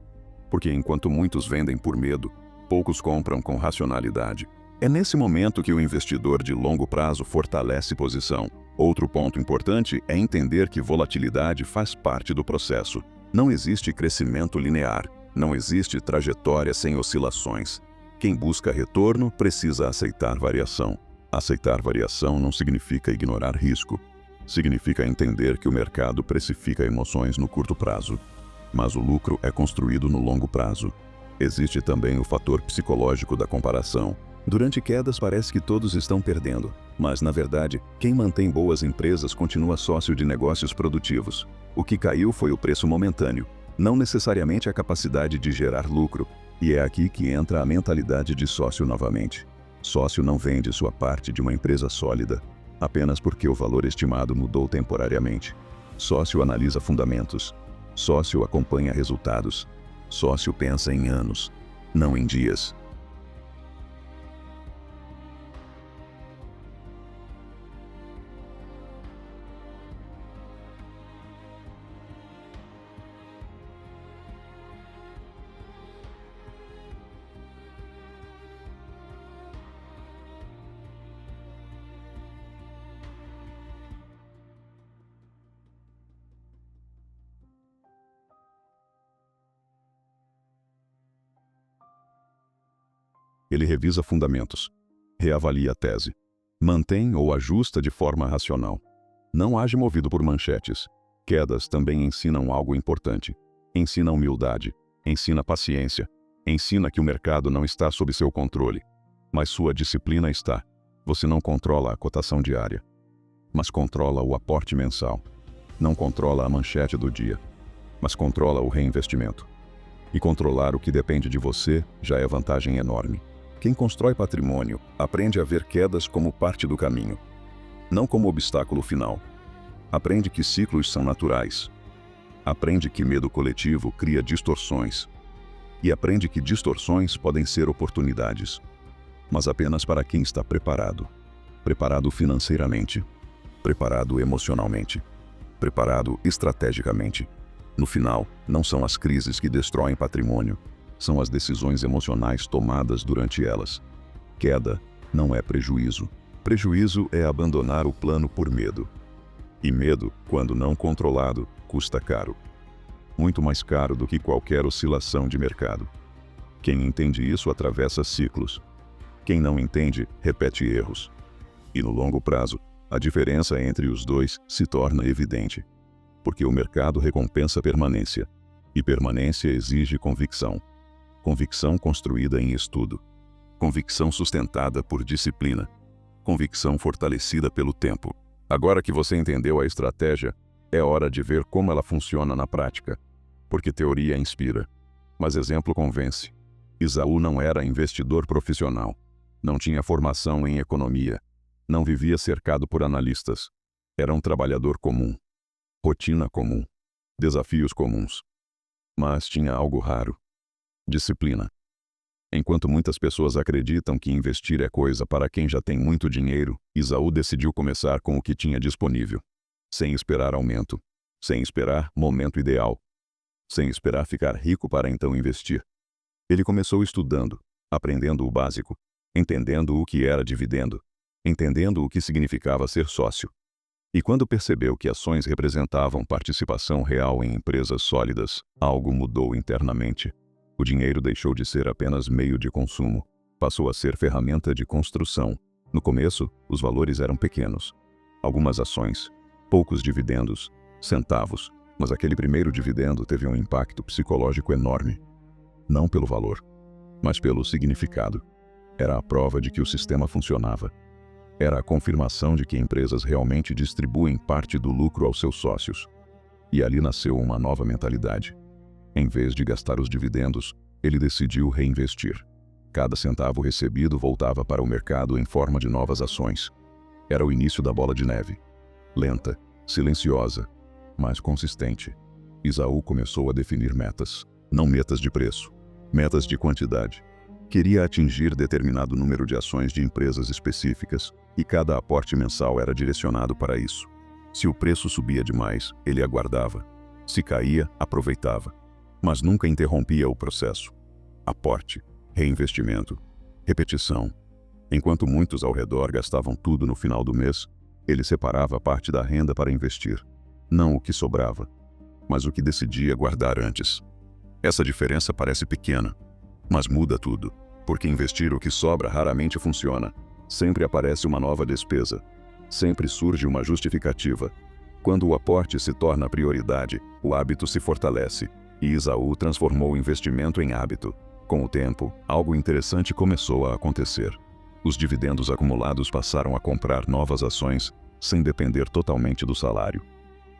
Porque enquanto muitos vendem por medo, poucos compram com racionalidade. É nesse momento que o investidor de longo prazo fortalece posição. Outro ponto importante é entender que volatilidade faz parte do processo. Não existe crescimento linear, não existe trajetória sem oscilações. Quem busca retorno precisa aceitar variação. Aceitar variação não significa ignorar risco. Significa entender que o mercado precifica emoções no curto prazo, mas o lucro é construído no longo prazo. Existe também o fator psicológico da comparação. Durante quedas parece que todos estão perdendo, mas na verdade, quem mantém boas empresas continua sócio de negócios produtivos. O que caiu foi o preço momentâneo, não necessariamente a capacidade de gerar lucro, e é aqui que entra a mentalidade de sócio novamente. Sócio não vende sua parte de uma empresa sólida, apenas porque o valor estimado mudou temporariamente. Sócio analisa fundamentos. Sócio acompanha resultados. Sócio pensa em anos, não em dias. Ele revisa fundamentos, reavalia a tese, mantém ou ajusta de forma racional. Não age movido por manchetes. Quedas também ensinam algo importante. Ensina humildade, ensina paciência, ensina que o mercado não está sob seu controle, mas sua disciplina está. Você não controla a cotação diária, mas controla o aporte mensal. Não controla a manchete do dia, mas controla o reinvestimento. E controlar o que depende de você já é vantagem enorme. Quem constrói patrimônio aprende a ver quedas como parte do caminho, não como obstáculo final. Aprende que ciclos são naturais. Aprende que medo coletivo cria distorções. E aprende que distorções podem ser oportunidades, mas apenas para quem está preparado. Preparado financeiramente, preparado emocionalmente, preparado estrategicamente. No final, não são as crises que destroem patrimônio, são as decisões emocionais tomadas durante elas. Queda não é prejuízo. Prejuízo é abandonar o plano por medo. E medo, quando não controlado, custa caro. Muito mais caro do que qualquer oscilação de mercado. Quem entende isso atravessa ciclos. Quem não entende, repete erros. E no longo prazo, a diferença entre os dois se torna evidente. Porque o mercado recompensa permanência. E permanência exige convicção. Convicção construída em estudo. Convicção sustentada por disciplina. Convicção fortalecida pelo tempo. Agora que você entendeu a estratégia, é hora de ver como ela funciona na prática. Porque teoria inspira, mas exemplo convence. Esaú não era investidor profissional. Não tinha formação em economia. Não vivia cercado por analistas. Era um trabalhador comum. Rotina comum. Desafios comuns. Mas tinha algo raro. Disciplina. Enquanto muitas pessoas acreditam que investir é coisa para quem já tem muito dinheiro, Esaú decidiu começar com o que tinha disponível. Sem esperar aumento. Sem esperar momento ideal. Sem esperar ficar rico para então investir. Ele começou estudando, aprendendo o básico, entendendo o que era dividendo, entendendo o que significava ser sócio. E quando percebeu que ações representavam participação real em empresas sólidas, algo mudou internamente. O dinheiro deixou de ser apenas meio de consumo, passou a ser ferramenta de construção. No começo, os valores eram pequenos. Algumas ações, poucos dividendos, centavos, mas aquele primeiro dividendo teve um impacto psicológico enorme. Não pelo valor, mas pelo significado. Era a prova de que o sistema funcionava. Era a confirmação de que empresas realmente distribuem parte do lucro aos seus sócios. E ali nasceu uma nova mentalidade. Em vez de gastar os dividendos, ele decidiu reinvestir. Cada centavo recebido voltava para o mercado em forma de novas ações. Era o início da bola de neve. Lenta, silenciosa, mas consistente. Esaú começou a definir metas. Não metas de preço, metas de quantidade. Queria atingir determinado número de ações de empresas específicas, e cada aporte mensal era direcionado para isso. Se o preço subia demais, ele aguardava. Se caía, aproveitava. mas nunca interrompia o processo. Aporte, reinvestimento, repetição. Enquanto muitos ao redor gastavam tudo no final do mês, ele separava parte da renda para investir. Não o que sobrava, mas o que decidia guardar antes. Essa diferença parece pequena, mas muda tudo, porque investir o que sobra raramente funciona. Sempre aparece uma nova despesa. Sempre surge uma justificativa. Quando o aporte se torna prioridade, o hábito se fortalece. E Esaú transformou o investimento em hábito. Com o tempo, algo interessante começou a acontecer. Os dividendos acumulados passaram a comprar novas ações, sem depender totalmente do salário.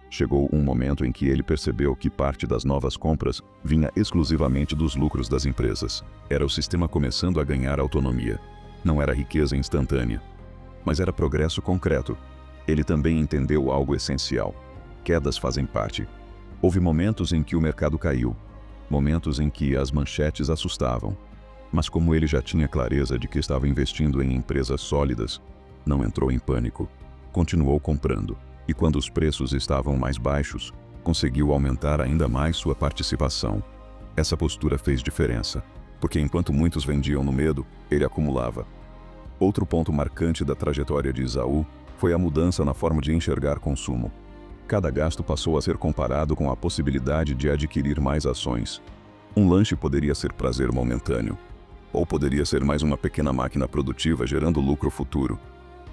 Chegou um momento em que ele percebeu que parte das novas compras vinha exclusivamente dos lucros das empresas. Era o sistema começando a ganhar autonomia. Não era riqueza instantânea, mas era progresso concreto. Ele também entendeu algo essencial. Quedas fazem parte. Houve momentos em que o mercado caiu, momentos em que as manchetes assustavam. Mas como ele já tinha clareza de que estava investindo em empresas sólidas, não entrou em pânico. Continuou comprando. E quando os preços estavam mais baixos, conseguiu aumentar ainda mais sua participação. Essa postura fez diferença, porque enquanto muitos vendiam no medo, ele acumulava. Outro ponto marcante da trajetória de Esaú foi a mudança na forma de enxergar consumo. Cada gasto passou a ser comparado com a possibilidade de adquirir mais ações. Um lanche poderia ser prazer momentâneo, ou poderia ser mais uma pequena máquina produtiva gerando lucro futuro.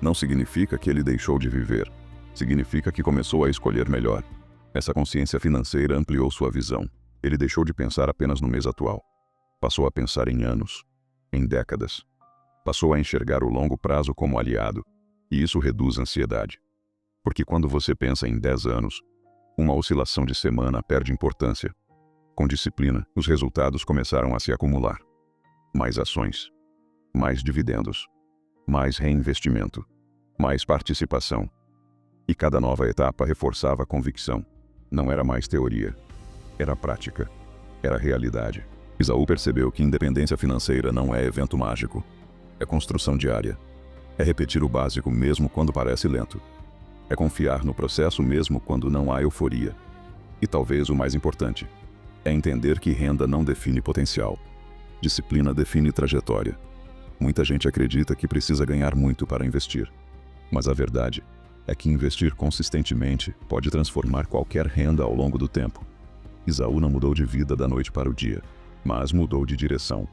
Não significa que ele deixou de viver. Significa que começou a escolher melhor. Essa consciência financeira ampliou sua visão. Ele deixou de pensar apenas no mês atual. Passou a pensar em anos, em décadas. Passou a enxergar o longo prazo como aliado. E isso reduz a ansiedade. Porque quando você pensa em 10 anos, uma oscilação de semana perde importância. Com disciplina, os resultados começaram a se acumular. Mais ações, mais dividendos, mais reinvestimento, mais participação. E cada nova etapa reforçava a convicção. Não era mais teoria. Era prática. Era realidade. Esaú percebeu que independência financeira não é evento mágico. É construção diária. É repetir o básico mesmo quando parece lento. É confiar no processo mesmo quando não há euforia. E talvez o mais importante, é entender que renda não define potencial. Disciplina define trajetória. Muita gente acredita que precisa ganhar muito para investir. Mas a verdade é que investir consistentemente pode transformar qualquer renda ao longo do tempo. Esaú não mudou de vida da noite para o dia, mas mudou de direção.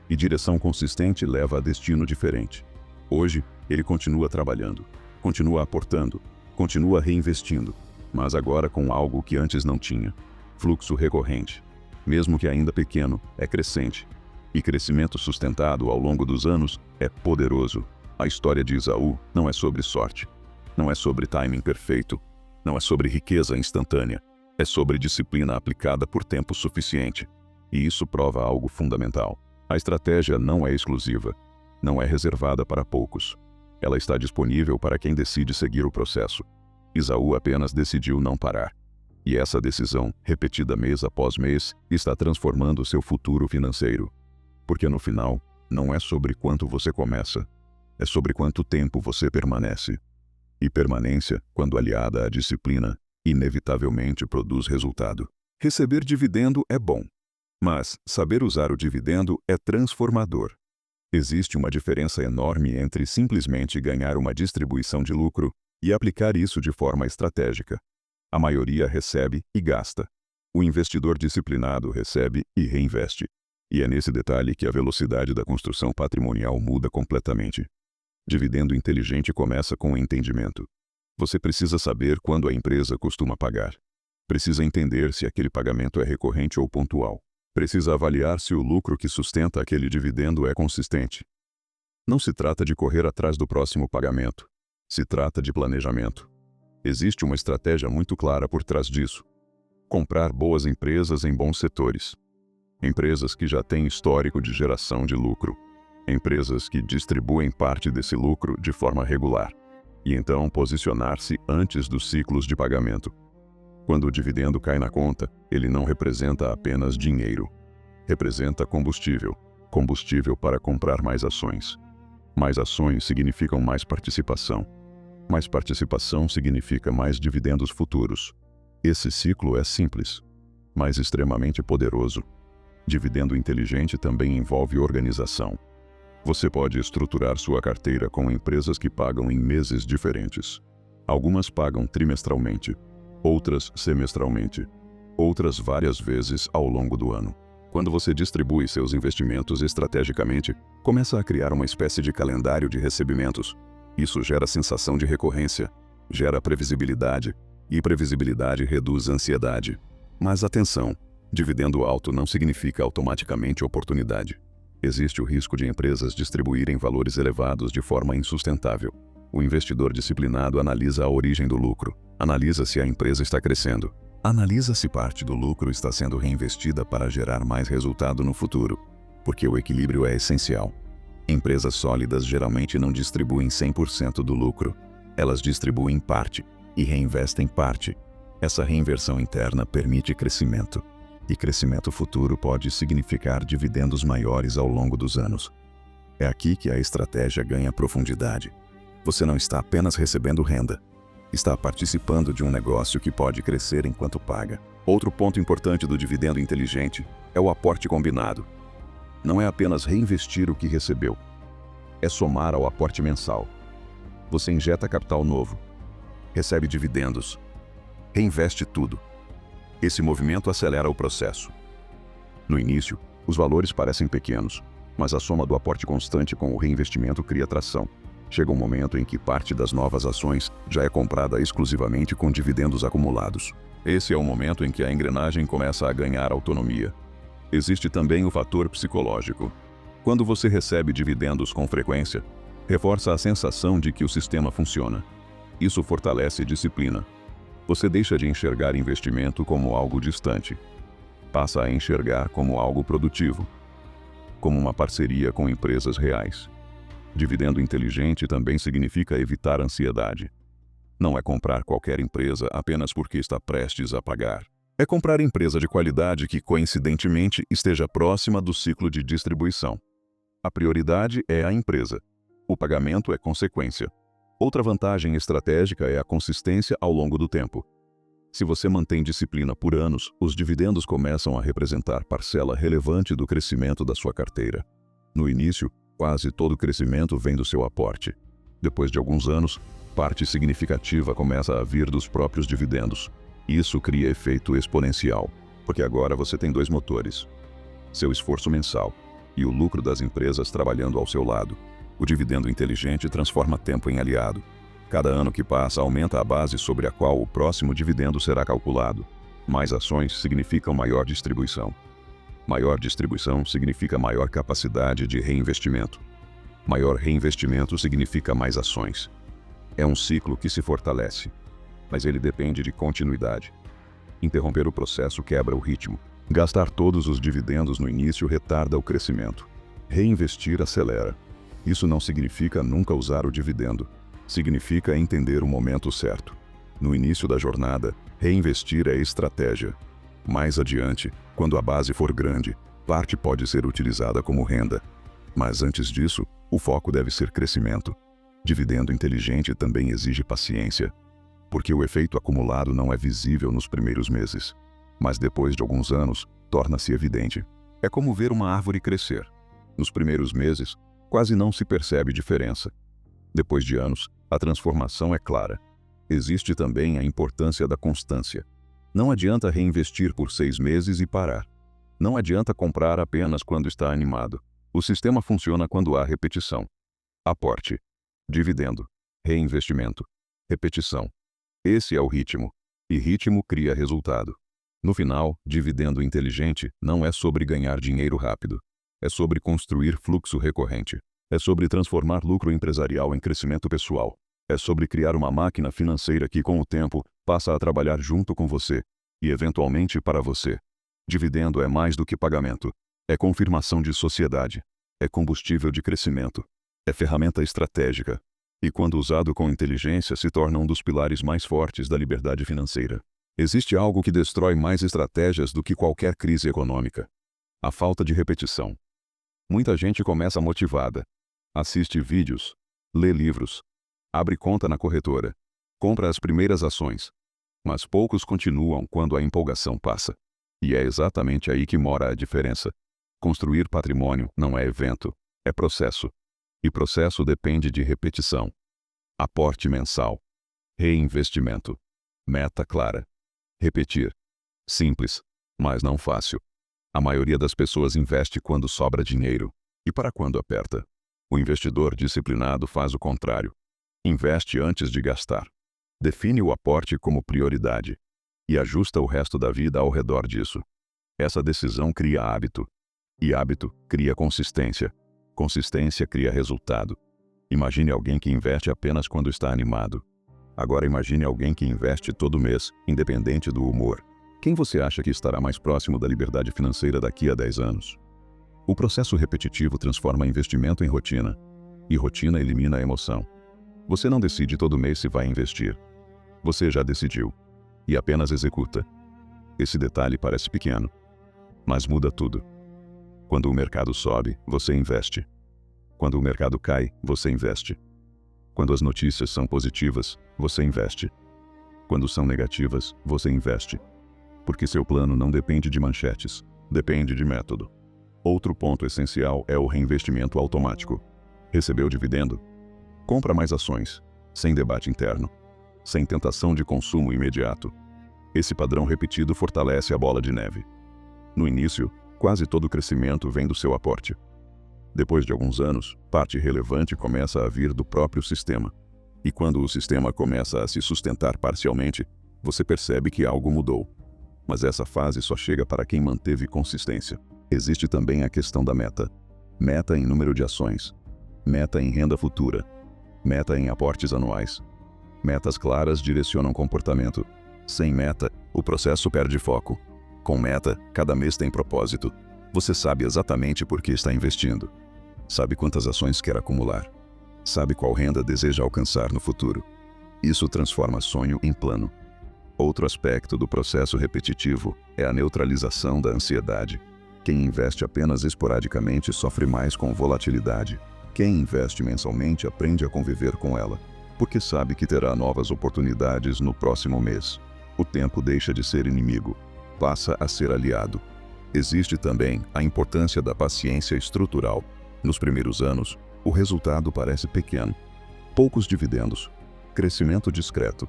E direção consistente leva a destino diferente. Hoje, ele continua trabalhando, continua aportando, continua reinvestindo, mas agora com algo que antes não tinha. Fluxo recorrente. Mesmo que ainda pequeno, é crescente. E crescimento sustentado ao longo dos anos é poderoso. A história de Esaú não é sobre sorte. Não é sobre timing perfeito. Não é sobre riqueza instantânea. É sobre disciplina aplicada por tempo suficiente. E isso prova algo fundamental. A estratégia não é exclusiva. Não é reservada para poucos. Ela está disponível para quem decide seguir o processo. Esaú apenas decidiu não parar. E essa decisão, repetida mês após mês, está transformando seu futuro financeiro. Porque no final, não é sobre quanto você começa. É sobre quanto tempo você permanece. E permanência, quando aliada à disciplina, inevitavelmente produz resultado. Receber dividendo é bom, mas saber usar o dividendo é transformador. Existe uma diferença enorme entre simplesmente ganhar uma distribuição de lucro e aplicar isso de forma estratégica. A maioria recebe e gasta. O investidor disciplinado recebe e reinveste. E é nesse detalhe que a velocidade da construção patrimonial muda completamente. Dividendo inteligente começa com o entendimento. Você precisa saber quando a empresa costuma pagar. Precisa entender se aquele pagamento é recorrente ou pontual. Precisa avaliar se o lucro que sustenta aquele dividendo é consistente. Não se trata de correr atrás do próximo pagamento. Se trata de planejamento. Existe uma estratégia muito clara por trás disso. Comprar boas empresas em bons setores. Empresas que já têm histórico de geração de lucro. Empresas que distribuem parte desse lucro de forma regular. E então posicionar-se antes dos ciclos de pagamento. Quando o dividendo cai na conta, ele não representa apenas dinheiro. Representa combustível. Combustível para comprar mais ações. Mais ações significam mais participação. Mais participação significa mais dividendos futuros. Esse ciclo é simples, mas extremamente poderoso. Dividendo inteligente também envolve organização. Você pode estruturar sua carteira com empresas que pagam em meses diferentes. Algumas pagam trimestralmente, outras semestralmente, outras várias vezes ao longo do ano. Quando você distribui seus investimentos estrategicamente, começa a criar uma espécie de calendário de recebimentos. Isso gera sensação de recorrência, gera previsibilidade, e previsibilidade reduz a ansiedade. Mas atenção, dividendo alto não significa automaticamente oportunidade. Existe o risco de empresas distribuírem valores elevados de forma insustentável. O investidor disciplinado analisa a origem do lucro, analisa se a empresa está crescendo, analisa se parte do lucro está sendo reinvestida para gerar mais resultado no futuro, porque o equilíbrio é essencial. Empresas sólidas geralmente não distribuem 100% do lucro. Elas distribuem parte e reinvestem parte. Essa reinversão interna permite crescimento. E crescimento futuro pode significar dividendos maiores ao longo dos anos. É aqui que a estratégia ganha profundidade. Você não está apenas recebendo renda. Está participando de um negócio que pode crescer enquanto paga. Outro ponto importante do dividendo inteligente é o aporte combinado. Não é apenas reinvestir o que recebeu. É somar ao aporte mensal. Você injeta capital novo, recebe dividendos, reinveste tudo. Esse movimento acelera o processo. No início, os valores parecem pequenos, mas a soma do aporte constante com o reinvestimento cria tração. Chega um momento em que parte das novas ações já é comprada exclusivamente com dividendos acumulados. Esse é o momento em que a engrenagem começa a ganhar autonomia. Existe também o fator psicológico. Quando você recebe dividendos com frequência, reforça a sensação de que o sistema funciona. Isso fortalece disciplina. Você deixa de enxergar investimento como algo distante. Passa a enxergar como algo produtivo, como uma parceria com empresas reais. Dividendo inteligente também significa evitar ansiedade. Não é comprar qualquer empresa apenas porque está prestes a pagar. É comprar empresa de qualidade que, coincidentemente, esteja próxima do ciclo de distribuição. A prioridade é a empresa. O pagamento é consequência. Outra vantagem estratégica é a consistência ao longo do tempo. Se você mantém disciplina por anos, os dividendos começam a representar parcela relevante do crescimento da sua carteira. No início, quase todo o crescimento vem do seu aporte. Depois de alguns anos, parte significativa começa a vir dos próprios dividendos. Isso cria efeito exponencial, porque agora você tem dois motores: seu esforço mensal e o lucro das empresas trabalhando ao seu lado. O dividendo inteligente transforma tempo em aliado. Cada ano que passa aumenta a base sobre a qual o próximo dividendo será calculado. Mais ações significam maior distribuição. Maior distribuição significa maior capacidade de reinvestimento. Maior reinvestimento significa mais ações. É um ciclo que se fortalece, mas ele depende de continuidade. Interromper o processo quebra o ritmo. Gastar todos os dividendos no início retarda o crescimento. Reinvestir acelera. Isso não significa nunca usar o dividendo. Significa entender o momento certo. No início da jornada, reinvestir é estratégia. Mais adiante, quando a base for grande, parte pode ser utilizada como renda. Mas antes disso, o foco deve ser crescimento. Dividendo inteligente também exige paciência, porque o efeito acumulado não é visível nos primeiros meses. Mas depois de alguns anos, torna-se evidente. É como ver uma árvore crescer. Nos primeiros meses, quase não se percebe diferença. Depois de anos, a transformação é clara. Existe também a importância da constância. Não adianta reinvestir por 6 meses e parar. Não adianta comprar apenas quando está animado. O sistema funciona quando há repetição. Aporte, dividendo, reinvestimento, repetição. Esse é o ritmo. E ritmo cria resultado. No final, dividendo inteligente não é sobre ganhar dinheiro rápido. É sobre construir fluxo recorrente. É sobre transformar lucro empresarial em crescimento pessoal. É sobre criar uma máquina financeira que, com o tempo, passa a trabalhar junto com você e, eventualmente, para você. Dividendo é mais do que pagamento. É confirmação de sociedade. É combustível de crescimento. É ferramenta estratégica. E, quando usado com inteligência, se torna um dos pilares mais fortes da liberdade financeira. Existe algo que destrói mais estratégias do que qualquer crise econômica: a falta de repetição. Muita gente começa motivada, assiste vídeos, lê livros, abre conta na corretora, compra as primeiras ações, mas poucos continuam quando a empolgação passa. E é exatamente aí que mora a diferença. Construir patrimônio não é evento, é processo. E processo depende de repetição. Aporte mensal. Reinvestimento. Meta clara. Repetir. Simples, mas não fácil. A maioria das pessoas investe quando sobra dinheiro e para quando aperta. O investidor disciplinado faz o contrário. Investe antes de gastar. Define o aporte como prioridade e ajusta o resto da vida ao redor disso. Essa decisão cria hábito. E hábito cria consistência. Consistência cria resultado. Imagine alguém que investe apenas quando está animado. Agora imagine alguém que investe todo mês, independente do humor. Quem você acha que estará mais próximo da liberdade financeira daqui a 10 anos? O processo repetitivo transforma investimento em rotina. E rotina elimina a emoção. Você não decide todo mês se vai investir. Você já decidiu. E apenas executa. Esse detalhe parece pequeno, mas muda tudo. Quando o mercado sobe, você investe. Quando o mercado cai, você investe. Quando as notícias são positivas, você investe. Quando são negativas, você investe. Porque seu plano não depende de manchetes, depende de método. Outro ponto essencial é o reinvestimento automático. Recebeu dividendo? Compra mais ações, sem debate interno, sem tentação de consumo imediato. Esse padrão repetido fortalece a bola de neve. No início, quase todo o crescimento vem do seu aporte. Depois de alguns anos, parte relevante começa a vir do próprio sistema. E quando o sistema começa a se sustentar parcialmente, você percebe que algo mudou. Mas essa fase só chega para quem manteve consistência. Existe também a questão da meta. Meta em número de ações. Meta em renda futura. Meta em aportes anuais. Metas claras direcionam comportamento. Sem meta, o processo perde foco. Com meta, cada mês tem propósito. Você sabe exatamente por que está investindo. Sabe quantas ações quer acumular. Sabe qual renda deseja alcançar no futuro. Isso transforma sonho em plano. Outro aspecto do processo repetitivo é a neutralização da ansiedade. Quem investe apenas esporadicamente sofre mais com volatilidade. Quem investe mensalmente aprende a conviver com ela, porque sabe que terá novas oportunidades no próximo mês. O tempo deixa de ser inimigo, passa a ser aliado. Existe também a importância da paciência estrutural. Nos primeiros anos, o resultado parece pequeno. Poucos dividendos, crescimento discreto.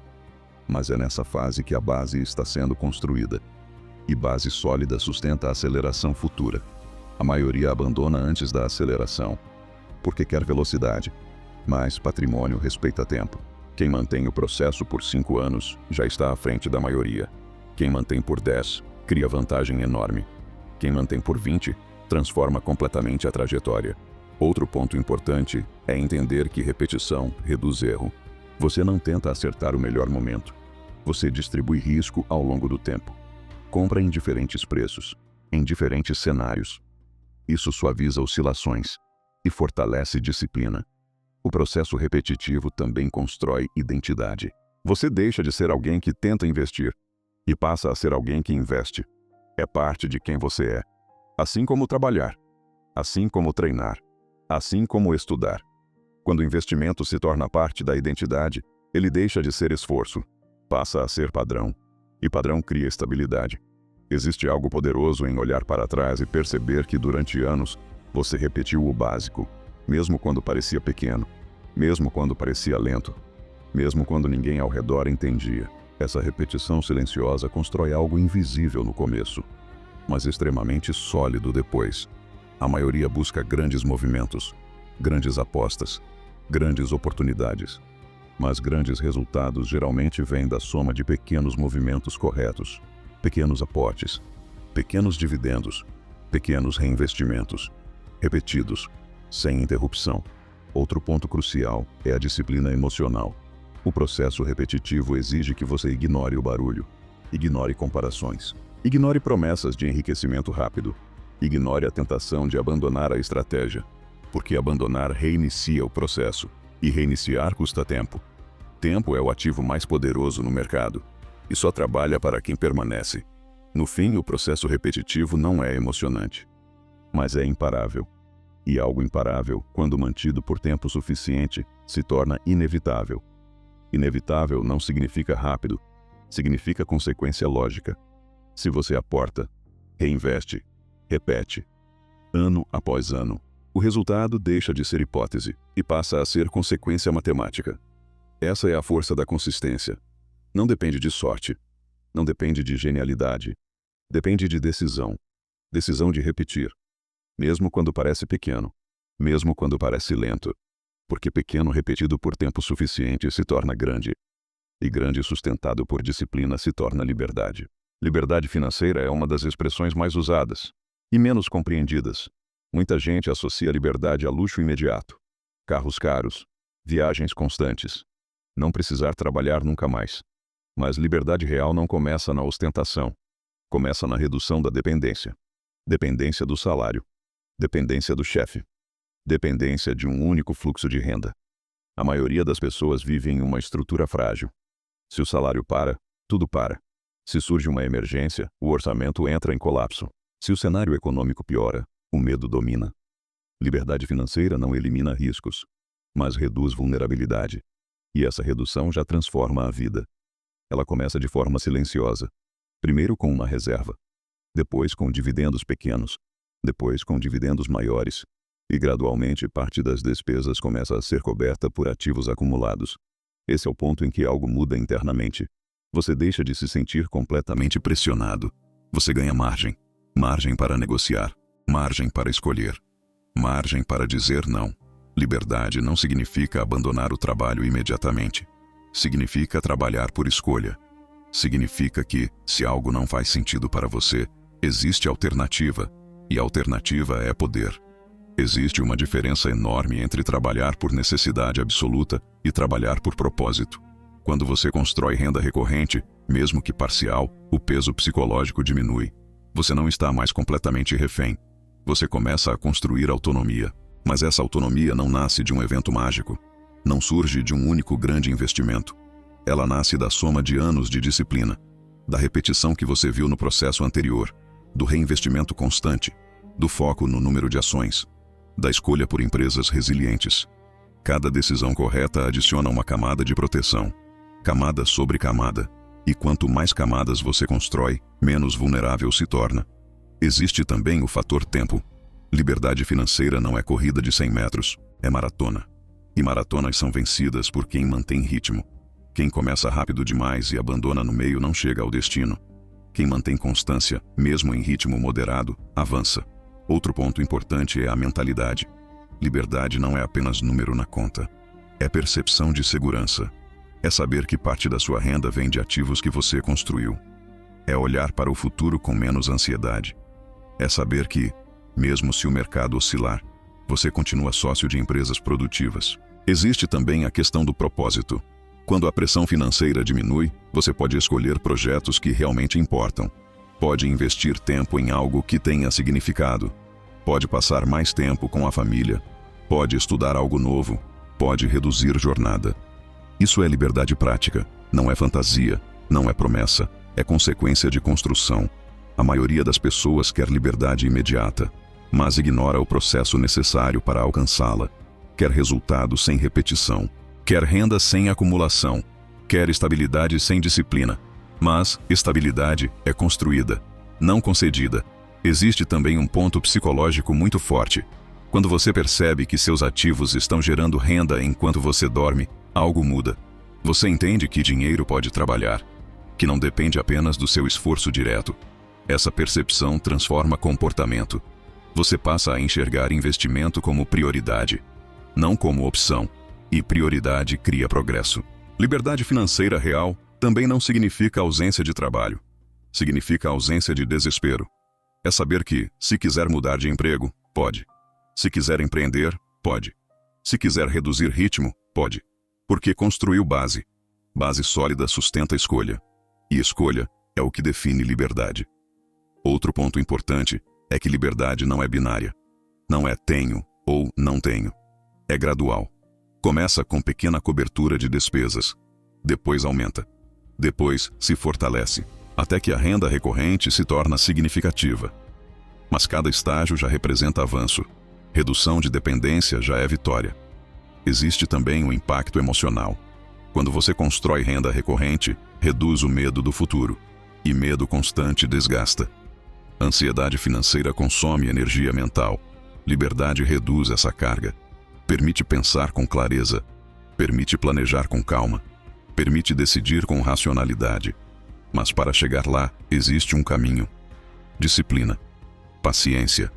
Mas é nessa fase que a base está sendo construída. E base sólida sustenta a aceleração futura. A maioria abandona antes da aceleração, porque quer velocidade. Mas patrimônio respeita tempo. Quem mantém o processo por 5 anos já está à frente da maioria. Quem mantém por 10, cria vantagem enorme. Quem mantém por 20, transforma completamente a trajetória. Outro ponto importante é entender que repetição reduz erro. Você não tenta acertar o melhor momento. Você distribui risco ao longo do tempo. Compra em diferentes preços, em diferentes cenários. Isso suaviza oscilações e fortalece disciplina. O processo repetitivo também constrói identidade. Você deixa de ser alguém que tenta investir e passa a ser alguém que investe. É parte de quem você é. Assim como trabalhar, assim como treinar, assim como estudar. Quando o investimento se torna parte da identidade, ele deixa de ser esforço, passa a ser padrão. E padrão cria estabilidade. Existe algo poderoso em olhar para trás e perceber que durante anos você repetiu o básico, mesmo quando parecia pequeno, mesmo quando parecia lento, mesmo quando ninguém ao redor entendia. Essa repetição silenciosa constrói algo invisível no começo, mas extremamente sólido depois. A maioria busca grandes movimentos, grandes apostas, grandes oportunidades. Mas grandes resultados geralmente vêm da soma de pequenos movimentos corretos, pequenos aportes, pequenos dividendos, pequenos reinvestimentos, repetidos, sem interrupção. Outro ponto crucial é a disciplina emocional. O processo repetitivo exige que você ignore o barulho, ignore comparações, ignore promessas de enriquecimento rápido, ignore a tentação de abandonar a estratégia, porque abandonar reinicia o processo, e reiniciar custa tempo. Tempo é o ativo mais poderoso no mercado, e só trabalha para quem permanece. No fim, o processo repetitivo não é emocionante, mas é imparável. E algo imparável, quando mantido por tempo suficiente, se torna inevitável. Inevitável não significa rápido, significa consequência lógica. Se você aporta, reinveste, repete. Ano após ano. O resultado deixa de ser hipótese e passa a ser consequência matemática. Essa é a força da consistência. Não depende de sorte. Não depende de genialidade. Depende de decisão. Decisão de repetir. Mesmo quando parece pequeno. Mesmo quando parece lento. Porque pequeno repetido por tempo suficiente se torna grande. E grande sustentado por disciplina se torna liberdade. Liberdade financeira é uma das expressões mais usadas e menos compreendidas. Muita gente associa liberdade a luxo imediato. Carros caros. Viagens constantes. Não precisar trabalhar nunca mais. Mas liberdade real não começa na ostentação. Começa na redução da dependência. Dependência do salário. Dependência do chefe. Dependência de um único fluxo de renda. A maioria das pessoas vive em uma estrutura frágil. Se o salário para, tudo para. Se surge uma emergência, o orçamento entra em colapso. Se o cenário econômico piora, o medo domina. Liberdade financeira não elimina riscos, mas reduz vulnerabilidade. E essa redução já transforma a vida. Ela começa de forma silenciosa. Primeiro com uma reserva. Depois com dividendos pequenos. Depois com dividendos maiores. E gradualmente parte das despesas começa a ser coberta por ativos acumulados. Esse é o ponto em que algo muda internamente. Você deixa de se sentir completamente pressionado. Você ganha margem. Margem para negociar. Margem para escolher. Margem para dizer não. Liberdade não significa abandonar o trabalho imediatamente. Significa trabalhar por escolha. Significa que, se algo não faz sentido para você, existe alternativa. E a alternativa é poder. Existe uma diferença enorme entre trabalhar por necessidade absoluta e trabalhar por propósito. Quando você constrói renda recorrente, mesmo que parcial, o peso psicológico diminui. Você não está mais completamente refém. Você começa a construir autonomia. Mas essa autonomia não nasce de um evento mágico. Não surge de um único grande investimento. Ela nasce da soma de anos de disciplina, da repetição que você viu no processo anterior, do reinvestimento constante, do foco no número de ações, da escolha por empresas resilientes. Cada decisão correta adiciona uma camada de proteção, camada sobre camada, e quanto mais camadas você constrói, menos vulnerável se torna. Existe também o fator tempo. Liberdade financeira não é corrida de 100 metros, é maratona. E maratonas são vencidas por quem mantém ritmo. Quem começa rápido demais e abandona no meio não chega ao destino. Quem mantém constância, mesmo em ritmo moderado, avança. Outro ponto importante é a mentalidade. Liberdade não é apenas número na conta. É percepção de segurança. É saber que parte da sua renda vem de ativos que você construiu. É olhar para o futuro com menos ansiedade. É saber que, mesmo se o mercado oscilar, você continua sócio de empresas produtivas. Existe também a questão do propósito. Quando a pressão financeira diminui, você pode escolher projetos que realmente importam. Pode investir tempo em algo que tenha significado. Pode passar mais tempo com a família. Pode estudar algo novo. Pode reduzir jornada. Isso é liberdade prática. Não é fantasia. Não é promessa. É consequência de construção. A maioria das pessoas quer liberdade imediata, mas ignora o processo necessário para alcançá-la. Quer resultado sem repetição. Quer renda sem acumulação. Quer estabilidade sem disciplina. Mas estabilidade é construída, não concedida. Existe também um ponto psicológico muito forte. Quando você percebe que seus ativos estão gerando renda enquanto você dorme, algo muda. Você entende que dinheiro pode trabalhar, que não depende apenas do seu esforço direto. Essa percepção transforma comportamento. Você passa a enxergar investimento como prioridade, não como opção. E prioridade cria progresso. Liberdade financeira real também não significa ausência de trabalho. Significa ausência de desespero. É saber que, se quiser mudar de emprego, pode. Se quiser empreender, pode. Se quiser reduzir ritmo, pode. Porque construiu base. Base sólida sustenta a escolha. E escolha é o que define liberdade. Outro ponto importante é que liberdade não é binária. Não é tenho ou não tenho. É gradual. Começa com pequena cobertura de despesas. Depois aumenta. Depois se fortalece, até que a renda recorrente se torna significativa. Mas cada estágio já representa avanço. Redução de dependência já é vitória. Existe também um impacto emocional. Quando você constrói renda recorrente, reduz o medo do futuro. E medo constante desgasta. Ansiedade financeira consome energia mental. Liberdade reduz essa carga. Permite pensar com clareza. Permite planejar com calma. Permite decidir com racionalidade. Mas para chegar lá, existe um caminho. Disciplina, paciência,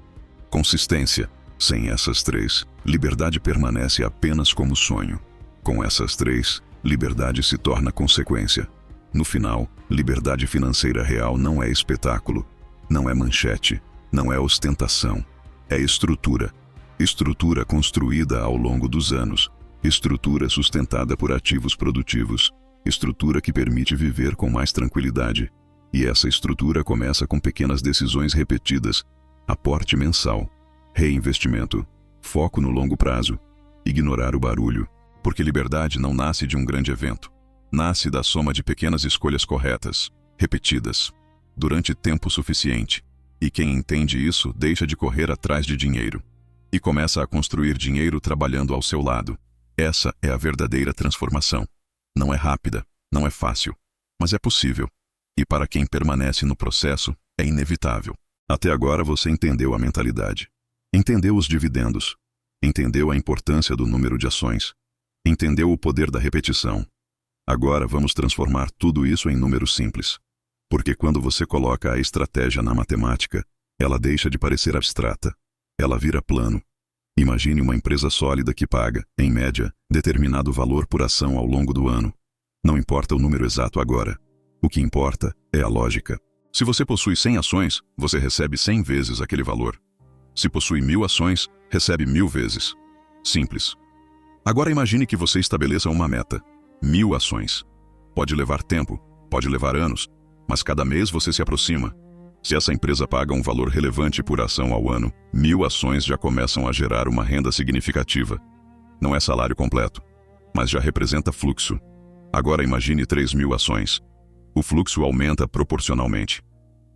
consistência. Sem essas três, liberdade permanece apenas como sonho. Com essas três, liberdade se torna consequência. No final, liberdade financeira real não é espetáculo, não é manchete, não é ostentação. É estrutura. Estrutura construída ao longo dos anos. Estrutura sustentada por ativos produtivos. Estrutura que permite viver com mais tranquilidade. E essa estrutura começa com pequenas decisões repetidas. Aporte mensal. Reinvestimento. Foco no longo prazo. Ignorar o barulho. Porque liberdade não nasce de um grande evento. Nasce da soma de pequenas escolhas corretas, repetidas, durante tempo suficiente. E quem entende isso deixa de correr atrás de dinheiro. E começa a construir dinheiro trabalhando ao seu lado. Essa é a verdadeira transformação. Não é rápida, não é fácil, mas é possível. E para quem permanece no processo, é inevitável. Até agora você entendeu a mentalidade. Entendeu os dividendos. Entendeu a importância do número de ações. Entendeu o poder da repetição. Agora vamos transformar tudo isso em números simples. Porque quando você coloca a estratégia na matemática, ela deixa de parecer abstrata. Ela vira plano. Imagine uma empresa sólida que paga, em média, determinado valor por ação ao longo do ano. Não importa o número exato agora. O que importa é a lógica. Se você possui 100 ações, você recebe 100 vezes aquele valor. Se possui 1000 ações, recebe 1000 vezes. Simples. Agora imagine que você estabeleça uma meta. 1000 ações. Pode levar tempo, pode levar anos, mas cada mês você se aproxima. Se essa empresa paga um valor relevante por ação ao ano, 1000 ações já começam a gerar uma renda significativa. Não é salário completo, mas já representa fluxo. Agora imagine 3000 ações. O fluxo aumenta proporcionalmente.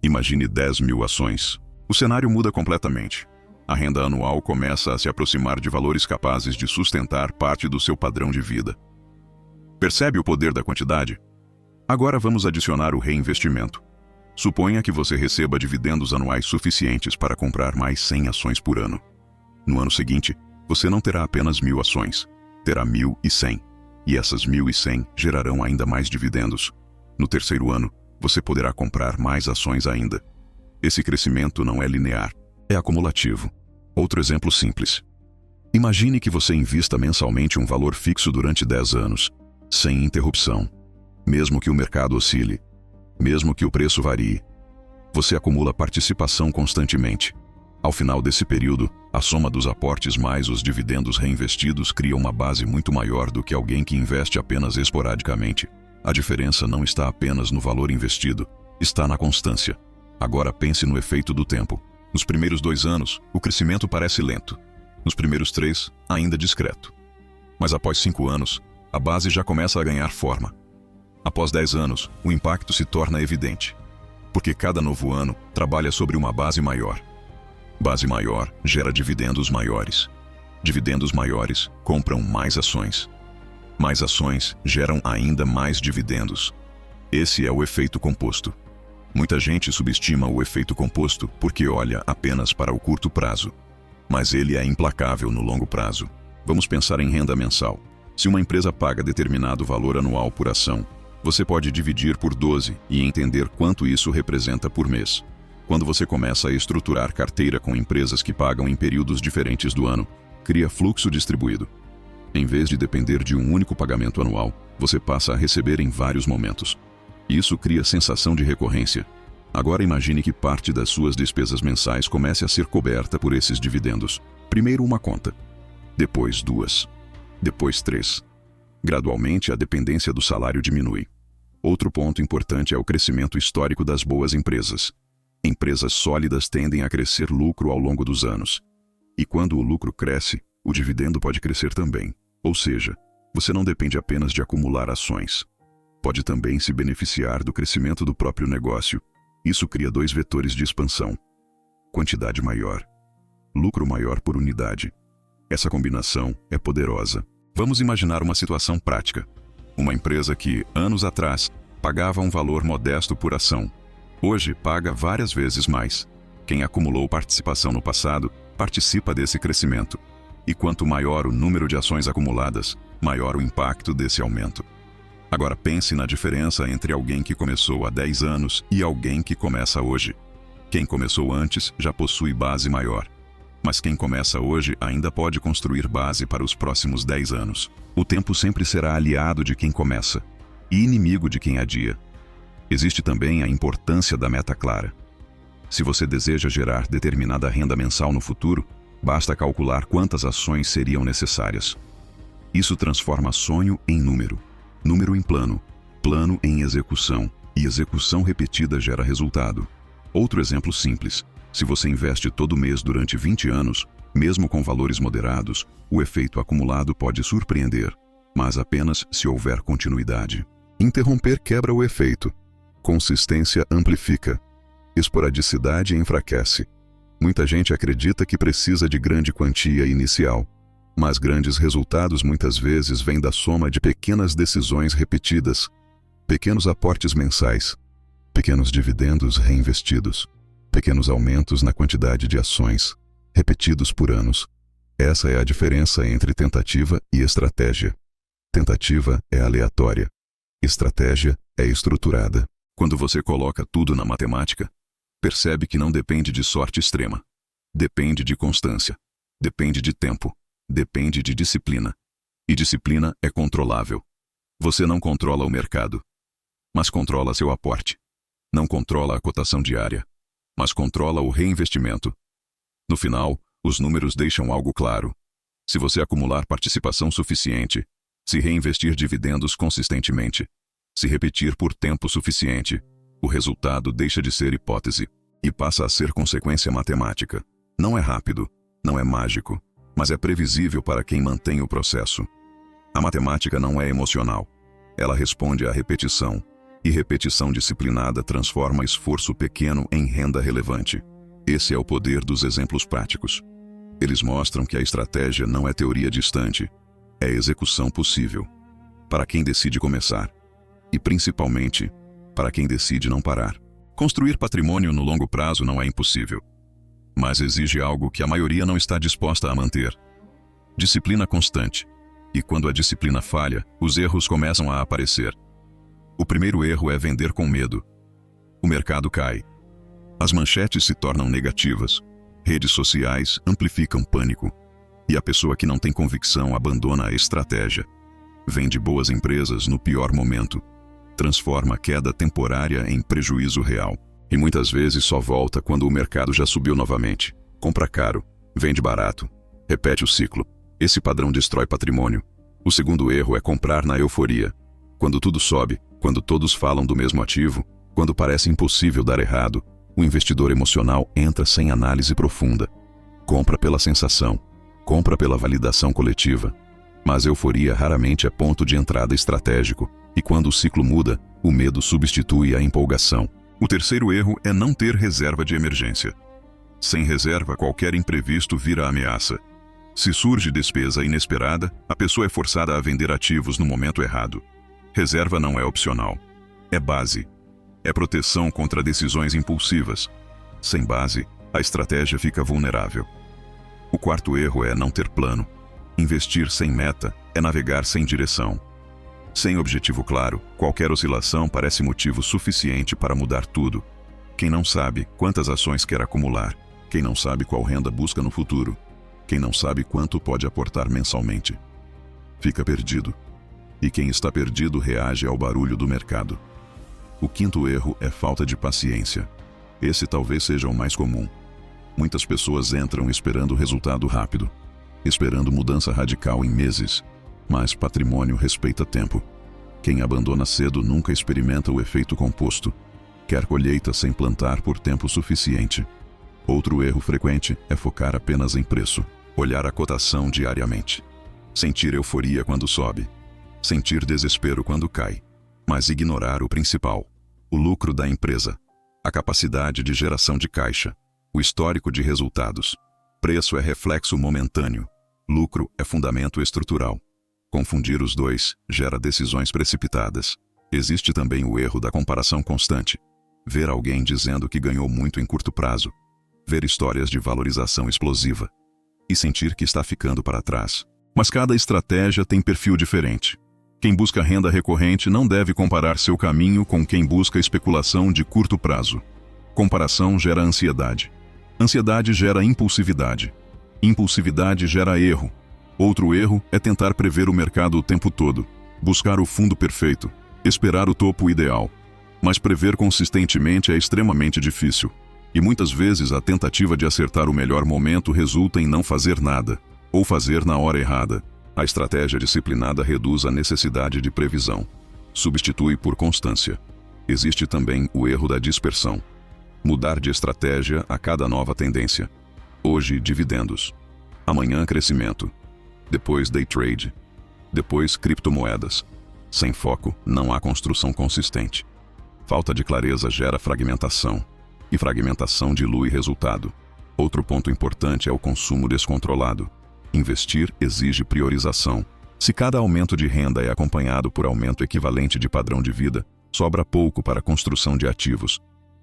Imagine 10.000 ações. O cenário muda completamente. A renda anual começa a se aproximar de valores capazes de sustentar parte do seu padrão de vida. Percebe o poder da quantidade? Agora vamos adicionar o reinvestimento. Suponha que você receba dividendos anuais suficientes para comprar mais 100 ações por ano. No ano seguinte, você não terá apenas 1000 ações, terá 1100. E essas 1100 gerarão ainda mais dividendos. No terceiro ano, você poderá comprar mais ações ainda. Esse crescimento não é linear, é acumulativo. Outro exemplo simples. Imagine que você invista mensalmente um valor fixo durante 10 anos, sem interrupção. Mesmo que o mercado oscile, mesmo que o preço varie, você acumula participação constantemente. Ao final desse período, a soma dos aportes mais os dividendos reinvestidos cria uma base muito maior do que alguém que investe apenas esporadicamente. A diferença não está apenas no valor investido, está na constância. Agora pense no efeito do tempo. Nos primeiros 2 anos, o crescimento parece lento. Nos primeiros 3, ainda discreto. Mas após 5 anos, a base já começa a ganhar forma. Após 10 anos, o impacto se torna evidente. Porque cada novo ano trabalha sobre uma base maior. Base maior gera dividendos maiores. Dividendos maiores compram mais ações. Mais ações geram ainda mais dividendos. Esse é o efeito composto. Muita gente subestima o efeito composto porque olha apenas para o curto prazo. Mas ele é implacável no longo prazo. Vamos pensar em renda mensal. Se uma empresa paga determinado valor anual por ação, você pode dividir por 12 e entender quanto isso representa por mês. Quando você começa a estruturar carteira com empresas que pagam em períodos diferentes do ano, cria fluxo distribuído. Em vez de depender de um único pagamento anual, você passa a receber em vários momentos. Isso cria sensação de recorrência. Agora imagine que parte das suas despesas mensais comece a ser coberta por esses dividendos. Primeiro uma conta, depois 2, depois 3. Gradualmente a dependência do salário diminui. Outro ponto importante é o crescimento histórico das boas empresas. Empresas sólidas tendem a crescer lucro ao longo dos anos. E quando o lucro cresce, o dividendo pode crescer também. Ou seja, você não depende apenas de acumular ações. Pode também se beneficiar do crescimento do próprio negócio. Isso cria 2 vetores de expansão. Quantidade maior. Lucro maior por unidade. Essa combinação é poderosa. Vamos imaginar uma situação prática. Uma empresa que, anos atrás, pagava um valor modesto por ação. Hoje paga várias vezes mais. Quem acumulou participação no passado, participa desse crescimento. E quanto maior o número de ações acumuladas, maior o impacto desse aumento. Agora pense na diferença entre alguém que começou há 10 anos e alguém que começa hoje. Quem começou antes já possui base maior. Mas quem começa hoje ainda pode construir base para os próximos 10 anos. O tempo sempre será aliado de quem começa e inimigo de quem adia. Existe também a importância da meta clara. Se você deseja gerar determinada renda mensal no futuro, basta calcular quantas ações seriam necessárias. Isso transforma sonho em número, número em plano, plano em execução, e execução repetida gera resultado. Outro exemplo simples: se você investe todo mês durante 20 anos, mesmo com valores moderados, o efeito acumulado pode surpreender, mas apenas se houver continuidade. Interromper quebra o efeito. Consistência amplifica. Esporadicidade enfraquece. Muita gente acredita que precisa de grande quantia inicial, mas grandes resultados muitas vezes vêm da soma de pequenas decisões repetidas, pequenos aportes mensais, pequenos dividendos reinvestidos, pequenos aumentos na quantidade de ações, repetidos por anos. Essa é a diferença entre tentativa e estratégia. Tentativa é aleatória. Estratégia é estruturada. Quando você coloca tudo na matemática, percebe que não depende de sorte extrema. Depende de constância. Depende de tempo. Depende de disciplina. E disciplina é controlável. Você não controla o mercado, mas controla seu aporte. Não controla a cotação diária, mas controla o reinvestimento. No final, os números deixam algo claro. Se você acumular participação suficiente, se reinvestir dividendos consistentemente, se repetir por tempo suficiente, o resultado deixa de ser hipótese e passa a ser consequência matemática. Não é rápido, não é mágico, mas é previsível para quem mantém o processo. A matemática não é emocional. Ela responde à repetição, e repetição disciplinada transforma esforço pequeno em renda relevante. Esse é o poder dos exemplos práticos. Eles mostram que a estratégia não é teoria distante, é execução possível, para quem decide começar, e principalmente, para quem decide não parar. Construir patrimônio no longo prazo não é impossível, mas exige algo que a maioria não está disposta a manter: disciplina constante. E quando a disciplina falha, os erros começam a aparecer. O primeiro erro é vender com medo. O mercado cai. As manchetes se tornam negativas. Redes sociais amplificam pânico. E a pessoa que não tem convicção abandona a estratégia. Vende boas empresas no pior momento. Transforma a queda temporária em prejuízo real. E muitas vezes só volta quando o mercado já subiu novamente. Compra caro, vende barato. Repete o ciclo. Esse padrão destrói patrimônio. O segundo erro é comprar na euforia. Quando tudo sobe, quando todos falam do mesmo ativo, quando parece impossível dar errado, o investidor emocional entra sem análise profunda. Compra pela sensação, compra pela validação coletiva. Mas euforia raramente é ponto de entrada estratégico, e quando o ciclo muda, o medo substitui a empolgação. O terceiro erro é não ter reserva de emergência. Sem reserva, qualquer imprevisto vira ameaça. Se surge despesa inesperada, a pessoa é forçada a vender ativos no momento errado. Reserva não é opcional. É base. É proteção contra decisões impulsivas. Sem base, a estratégia fica vulnerável. O quarto erro é não ter plano. Investir sem meta é navegar sem direção. Sem objetivo claro, qualquer oscilação parece motivo suficiente para mudar tudo. Quem não sabe quantas ações quer acumular, quem não sabe qual renda busca no futuro, quem não sabe quanto pode aportar mensalmente, fica perdido. E quem está perdido reage ao barulho do mercado. O quinto erro é falta de paciência. Esse talvez seja o mais comum. Muitas pessoas entram esperando resultado rápido, esperando mudança radical em meses, mas patrimônio respeita tempo. Quem abandona cedo nunca experimenta o efeito composto. Quer colheita sem plantar por tempo suficiente. Outro erro frequente é focar apenas em preço. Olhar a cotação diariamente. Sentir euforia quando sobe. Sentir desespero quando cai. Mas ignorar o principal: o lucro da empresa. A capacidade de geração de caixa. O histórico de resultados. Preço é reflexo momentâneo. Lucro é fundamento estrutural. Confundir os dois gera decisões precipitadas. Existe também o erro da comparação constante. Ver alguém dizendo que ganhou muito em curto prazo, ver histórias de valorização explosiva e sentir que está ficando para trás. Mas cada estratégia tem perfil diferente. Quem busca renda recorrente não deve comparar seu caminho com quem busca especulação de curto prazo. Comparação gera ansiedade. Ansiedade gera impulsividade. Impulsividade gera erro. Outro erro é tentar prever o mercado o tempo todo, buscar o fundo perfeito, esperar o topo ideal. Mas prever consistentemente é extremamente difícil. E muitas vezes a tentativa de acertar o melhor momento resulta em não fazer nada, ou fazer na hora errada. A estratégia disciplinada reduz a necessidade de previsão. Substitui por constância. Existe também o erro da dispersão. Mudar de estratégia a cada nova tendência. Hoje, dividendos. Amanhã, crescimento. Depois, day trade. Depois, criptomoedas. Sem foco, não há construção consistente. Falta de clareza gera fragmentação. E fragmentação dilui resultado. Outro ponto importante é o consumo descontrolado. Investir exige priorização. Se cada aumento de renda é acompanhado por aumento equivalente de padrão de vida, sobra pouco para a construção de ativos.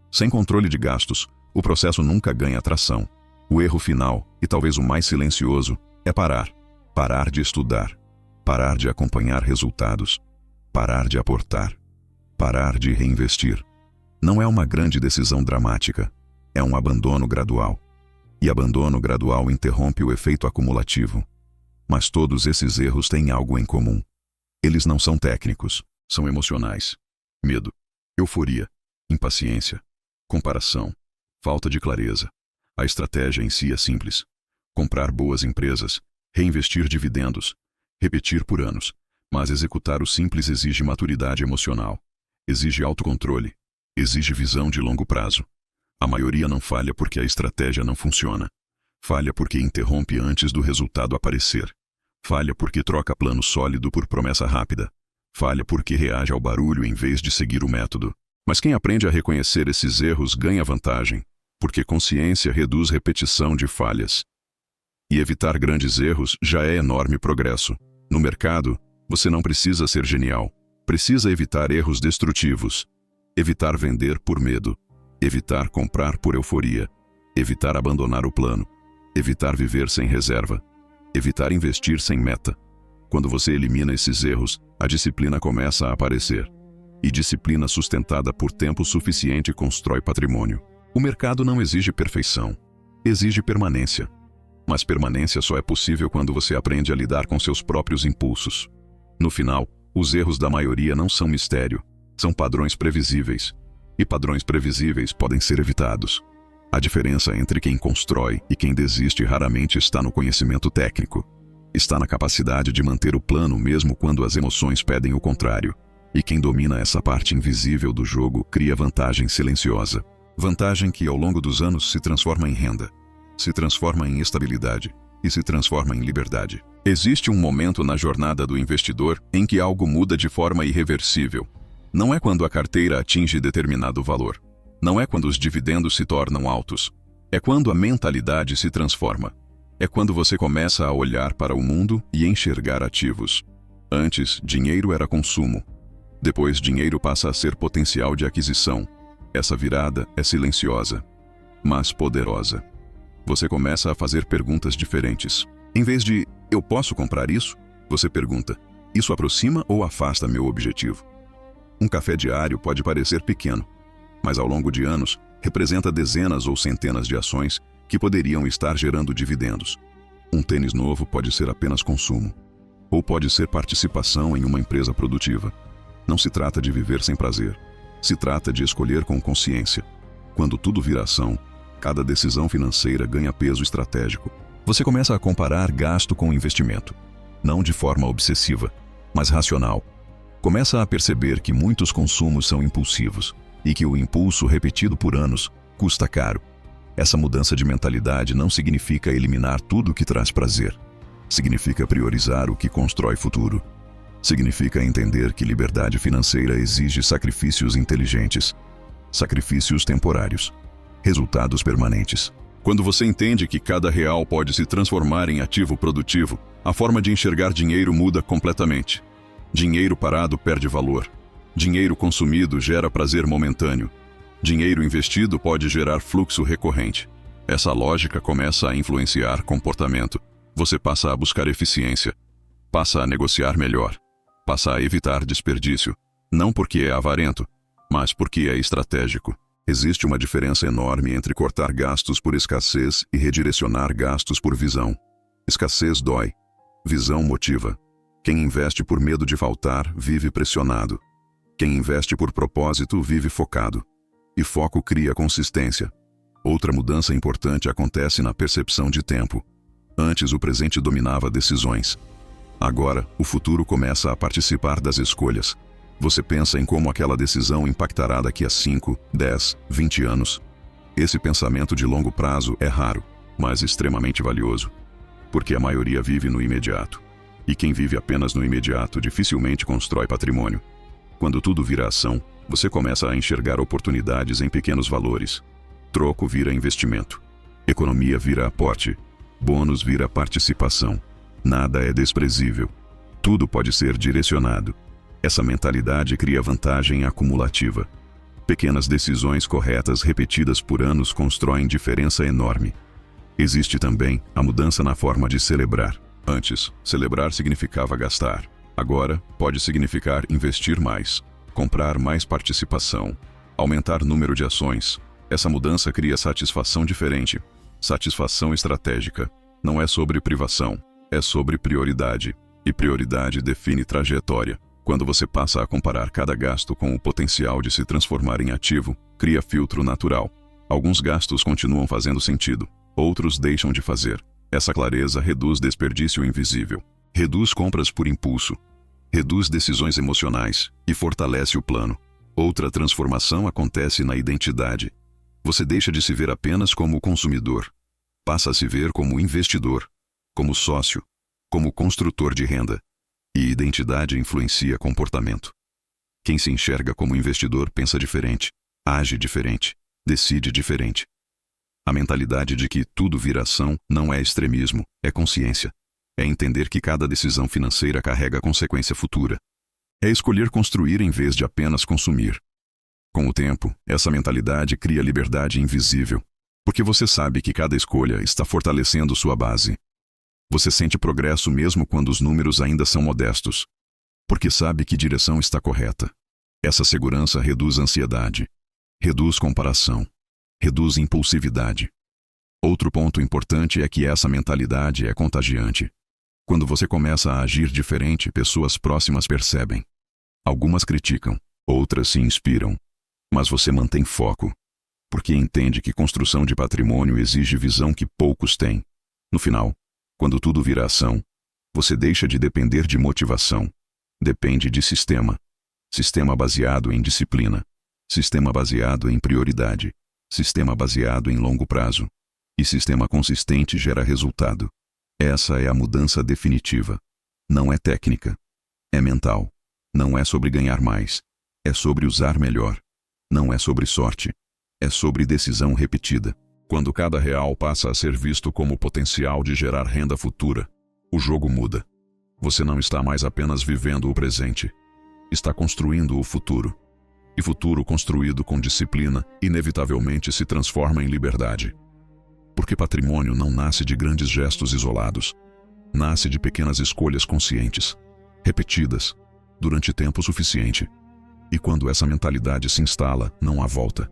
Sem controle de gastos, o processo nunca ganha tração. O erro final, e talvez o mais silencioso, é parar. Parar de estudar. Parar de acompanhar resultados. Parar de aportar. Parar de reinvestir. Não é uma grande decisão dramática, é um abandono gradual. E abandono gradual interrompe o efeito acumulativo. Mas todos esses erros têm algo em comum. Eles não são técnicos, são emocionais. Medo, euforia, impaciência, comparação, falta de clareza. A estratégia em si é simples. Comprar boas empresas, reinvestir dividendos, repetir por anos. Mas executar o simples exige maturidade emocional, exige autocontrole, exige visão de longo prazo. A maioria não falha porque a estratégia não funciona. Falha porque interrompe antes do resultado aparecer. Falha porque troca plano sólido por promessa rápida. Falha porque reage ao barulho em vez de seguir o método. Mas quem aprende a reconhecer esses erros ganha vantagem, porque consciência reduz repetição de falhas. E evitar grandes erros já é enorme progresso. No mercado, você não precisa ser genial. Precisa evitar erros destrutivos. Evitar vender por medo. Evitar comprar por euforia. Evitar abandonar o plano. Evitar viver sem reserva. Evitar investir sem meta. Quando você elimina esses erros, a disciplina começa a aparecer. E disciplina sustentada por tempo suficiente constrói patrimônio. O mercado não exige perfeição. Exige permanência. Mas permanência só é possível quando você aprende a lidar com seus próprios impulsos. No final, os erros da maioria não são mistério. São padrões previsíveis. E padrões previsíveis podem ser evitados. A diferença entre quem constrói e quem desiste raramente está no conhecimento técnico. Está na capacidade de manter o plano mesmo quando as emoções pedem o contrário. E quem domina essa parte invisível do jogo cria vantagem silenciosa. Vantagem que ao longo dos anos se transforma em renda, se transforma em estabilidade e se transforma em liberdade. Existe um momento na jornada do investidor em que algo muda de forma irreversível. Não é quando a carteira atinge determinado valor. Não é quando os dividendos se tornam altos. É quando a mentalidade se transforma. É quando você começa a olhar para o mundo e enxergar ativos. Antes, dinheiro era consumo. Depois, dinheiro passa a ser potencial de aquisição. Essa virada é silenciosa, mas poderosa. Você começa a fazer perguntas diferentes. Em vez de, eu posso comprar isso? Você pergunta, isso aproxima ou afasta meu objetivo? Um café diário pode parecer pequeno, mas ao longo de anos, representa dezenas ou centenas de ações que poderiam estar gerando dividendos. Um tênis novo pode ser apenas consumo, ou pode ser participação em uma empresa produtiva. Não se trata de viver sem prazer. Se trata de escolher com consciência. Quando tudo vira ação, cada decisão financeira ganha peso estratégico. Você começa a comparar gasto com investimento. Não de forma obsessiva, mas racional. Começa a perceber que muitos consumos são impulsivos e que o impulso repetido por anos custa caro. Essa mudança de mentalidade não significa eliminar tudo que traz prazer. Significa priorizar o que constrói futuro. Significa entender que liberdade financeira exige sacrifícios inteligentes, sacrifícios temporários, resultados permanentes. Quando você entende que cada real pode se transformar em ativo produtivo, a forma de enxergar dinheiro muda completamente. Dinheiro parado perde valor. Dinheiro consumido gera prazer momentâneo. Dinheiro investido pode gerar fluxo recorrente. Essa lógica começa a influenciar comportamento. Você passa a buscar eficiência, passa a negociar melhor, passa a evitar desperdício, não porque é avarento, mas porque é estratégico. Existe uma diferença enorme entre cortar gastos por escassez e redirecionar gastos por visão. Escassez dói, visão motiva. Quem investe por medo de faltar vive pressionado. Quem investe por propósito vive focado. E foco cria consistência. Outra mudança importante acontece na percepção de tempo. Antes o presente dominava decisões. Agora, o futuro começa a participar das escolhas. Você pensa em como aquela decisão impactará daqui a 5, 10, 20 anos. Esse pensamento de longo prazo é raro, mas extremamente valioso. Porque a maioria vive no imediato. E quem vive apenas no imediato dificilmente constrói patrimônio. Quando tudo vira ação, você começa a enxergar oportunidades em pequenos valores. Troco vira investimento. Economia vira aporte. Bônus vira participação. Nada é desprezível. Tudo pode ser direcionado. Essa mentalidade cria vantagem acumulativa. Pequenas decisões corretas repetidas por anos constroem diferença enorme. Existe também a mudança na forma de celebrar. Antes, celebrar significava gastar. Agora, pode significar investir mais, comprar mais participação, aumentar o número de ações. Essa mudança cria satisfação diferente. Satisfação estratégica. Não é sobre privação, é sobre prioridade. E prioridade define trajetória. Quando você passa a comparar cada gasto com o potencial de se transformar em ativo, cria filtro natural. Alguns gastos continuam fazendo sentido, outros deixam de fazer. Essa clareza reduz desperdício invisível, reduz compras por impulso, reduz decisões emocionais e fortalece o plano. Outra transformação acontece na identidade. Você deixa de se ver apenas como consumidor, passa a se ver como investidor, como sócio, como construtor de renda. E identidade influencia comportamento. Quem se enxerga como investidor pensa diferente, age diferente, decide diferente. A mentalidade de que tudo vira ação não é extremismo, é consciência. É entender que cada decisão financeira carrega consequência futura. É escolher construir em vez de apenas consumir. Com o tempo, essa mentalidade cria liberdade invisível, porque você sabe que cada escolha está fortalecendo sua base. Você sente progresso mesmo quando os números ainda são modestos, porque sabe que direção está correta. Essa segurança reduz ansiedade, reduz comparação, reduz impulsividade. Outro ponto importante é que essa mentalidade é contagiante. Quando você começa a agir diferente, pessoas próximas percebem. Algumas criticam, outras se inspiram. Mas você mantém foco, porque entende que construção de patrimônio exige visão que poucos têm. No final, quando tudo vira ação, você deixa de depender de motivação. Depende de sistema. Sistema baseado em disciplina. Sistema baseado em prioridade. Sistema baseado em longo prazo. E sistema consistente gera resultado. Essa é a mudança definitiva. Não é técnica. É mental. Não é sobre ganhar mais. É sobre usar melhor. Não é sobre sorte. É sobre decisão repetida. Quando cada real passa a ser visto como potencial de gerar renda futura, o jogo muda. Você não está mais apenas vivendo o presente. Está construindo o futuro. E futuro construído com disciplina, inevitavelmente se transforma em liberdade. Porque patrimônio não nasce de grandes gestos isolados. Nasce de pequenas escolhas conscientes, repetidas, durante tempo suficiente. E quando essa mentalidade se instala, não há volta.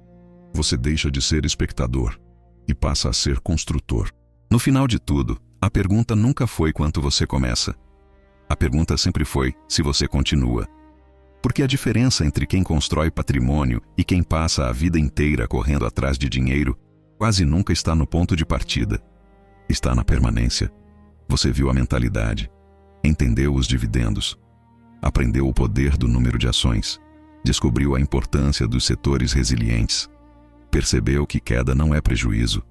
Você deixa de ser espectador e passa a ser construtor. No final de tudo, a pergunta nunca foi quanto você começa. A pergunta sempre foi se você continua. Porque a diferença entre quem constrói patrimônio e quem passa a vida inteira correndo atrás de dinheiro quase nunca está no ponto de partida. Está na permanência. Você viu a mentalidade, entendeu os dividendos, aprendeu o poder do número de ações, descobriu a importância dos setores resilientes, percebeu que queda não é prejuízo,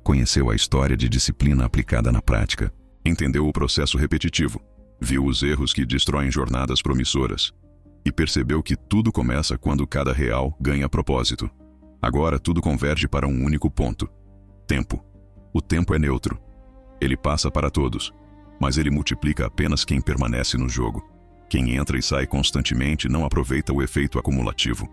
conheceu a história de disciplina aplicada na prática, entendeu o processo repetitivo, viu os erros que destroem jornadas promissoras e percebeu que tudo começa quando cada real ganha propósito. Agora tudo converge para um único ponto: tempo. O tempo é neutro. Ele passa para todos, mas ele multiplica apenas quem permanece no jogo. Quem entra e sai constantemente não aproveita o efeito acumulativo.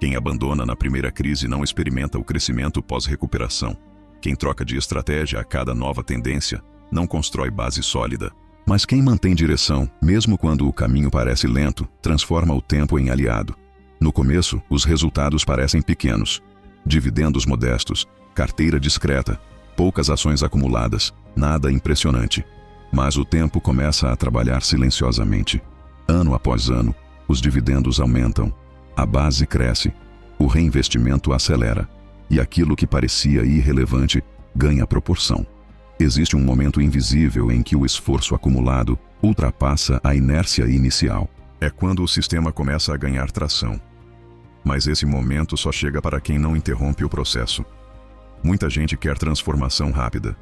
Quem abandona na primeira crise não experimenta o crescimento pós-recuperação. Quem troca de estratégia a cada nova tendência não constrói base sólida. Mas quem mantém direção, mesmo quando o caminho parece lento, transforma o tempo em aliado. No começo, os resultados parecem pequenos. Dividendos modestos, carteira discreta, poucas ações acumuladas, nada impressionante. Mas o tempo começa a trabalhar silenciosamente. Ano após ano, os dividendos aumentam, a base cresce, o reinvestimento acelera, e aquilo que parecia irrelevante ganha proporção. Existe um momento invisível em que o esforço acumulado ultrapassa a inércia inicial. É quando o sistema começa a ganhar tração. Mas esse momento só chega para quem não interrompe o processo. Muita gente quer transformação rápida,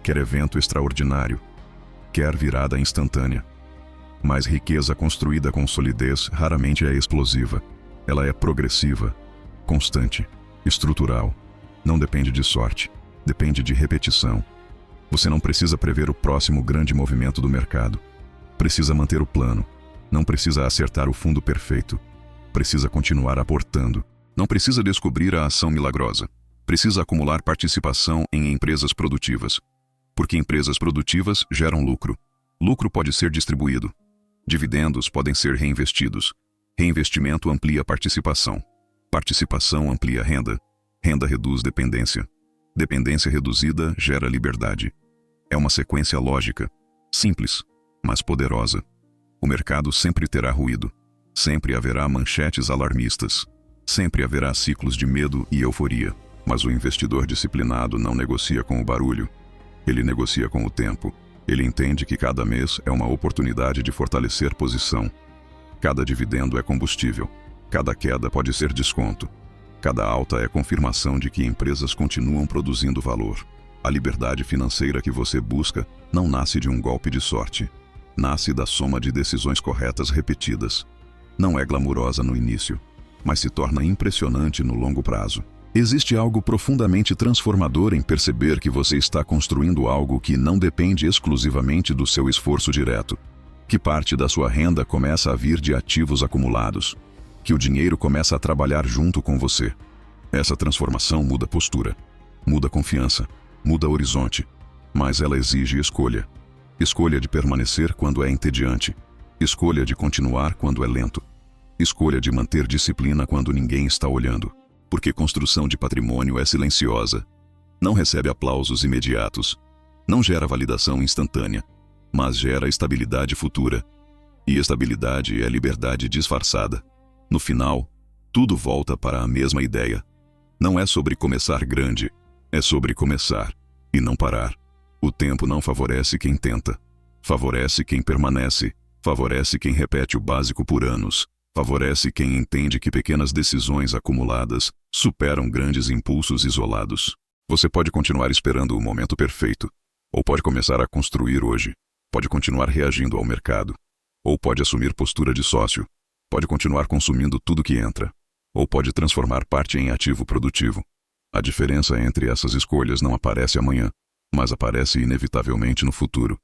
quer evento extraordinário, quer virada instantânea. Mas riqueza construída com solidez raramente é explosiva. Ela é progressiva, constante, estrutural. Não depende de sorte, depende de repetição. Você não precisa prever o próximo grande movimento do mercado. Precisa manter o plano. Não precisa acertar o fundo perfeito. Precisa continuar aportando. Não precisa descobrir a ação milagrosa. Precisa acumular participação em empresas produtivas. Porque empresas produtivas geram lucro. Lucro pode ser distribuído. Dividendos podem ser reinvestidos. Reinvestimento amplia participação. Participação amplia renda. Renda reduz dependência. Dependência reduzida gera liberdade. É uma sequência lógica, simples, mas poderosa. O mercado sempre terá ruído. Sempre haverá manchetes alarmistas. Sempre haverá ciclos de medo e euforia. Mas o investidor disciplinado não negocia com o barulho. Ele negocia com o tempo. Ele entende que cada mês é uma oportunidade de fortalecer posição. Cada dividendo é combustível. Cada queda pode ser desconto. Cada alta é confirmação de que empresas continuam produzindo valor. A liberdade financeira que você busca não nasce de um golpe de sorte. Nasce da soma de decisões corretas repetidas. Não é glamurosa no início, mas se torna impressionante no longo prazo. Existe algo profundamente transformador em perceber que você está construindo algo que não depende exclusivamente do seu esforço direto. Que parte da sua renda começa a vir de ativos acumulados. Que o dinheiro começa a trabalhar junto com você. Essa transformação muda postura, muda confiança, muda horizonte, mas ela exige escolha. Escolha de permanecer quando é entediante, escolha de continuar quando é lento, escolha de manter disciplina quando ninguém está olhando. Porque construção de patrimônio é silenciosa, não recebe aplausos imediatos, não gera validação instantânea, mas gera estabilidade futura. E estabilidade é liberdade disfarçada. No final, tudo volta para a mesma ideia. Não é sobre começar grande, é sobre começar e não parar. O tempo não favorece quem tenta. Favorece quem permanece. Favorece quem repete o básico por anos. Favorece quem entende que pequenas decisões acumuladas superam grandes impulsos isolados. Você pode continuar esperando o momento perfeito, ou pode começar a construir hoje. Pode continuar reagindo ao mercado, ou pode assumir postura de sócio. Pode continuar consumindo tudo que entra, ou pode transformar parte em ativo produtivo. A diferença entre essas escolhas não aparece amanhã, mas aparece inevitavelmente no futuro.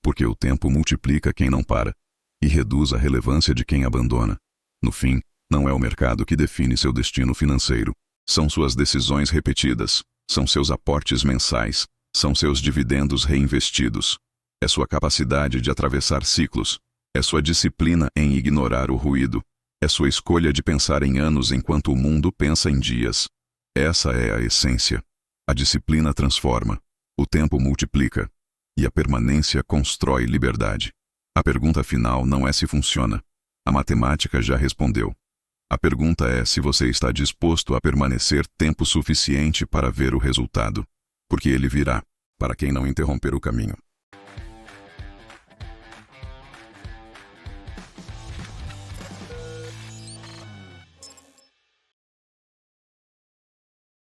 Porque o tempo multiplica quem não para, e reduz a relevância de quem abandona. No fim, não é o mercado que define seu destino financeiro. São suas decisões repetidas, são seus aportes mensais, são seus dividendos reinvestidos. É sua capacidade de atravessar ciclos. É sua disciplina em ignorar o ruído. É sua escolha de pensar em anos enquanto o mundo pensa em dias. Essa é a essência. A disciplina transforma. O tempo multiplica. E a permanência constrói liberdade. A pergunta final não é se funciona. A matemática já respondeu. A pergunta é se você está disposto a permanecer tempo suficiente para ver o resultado. Porque ele virá, para quem não interromper o caminho.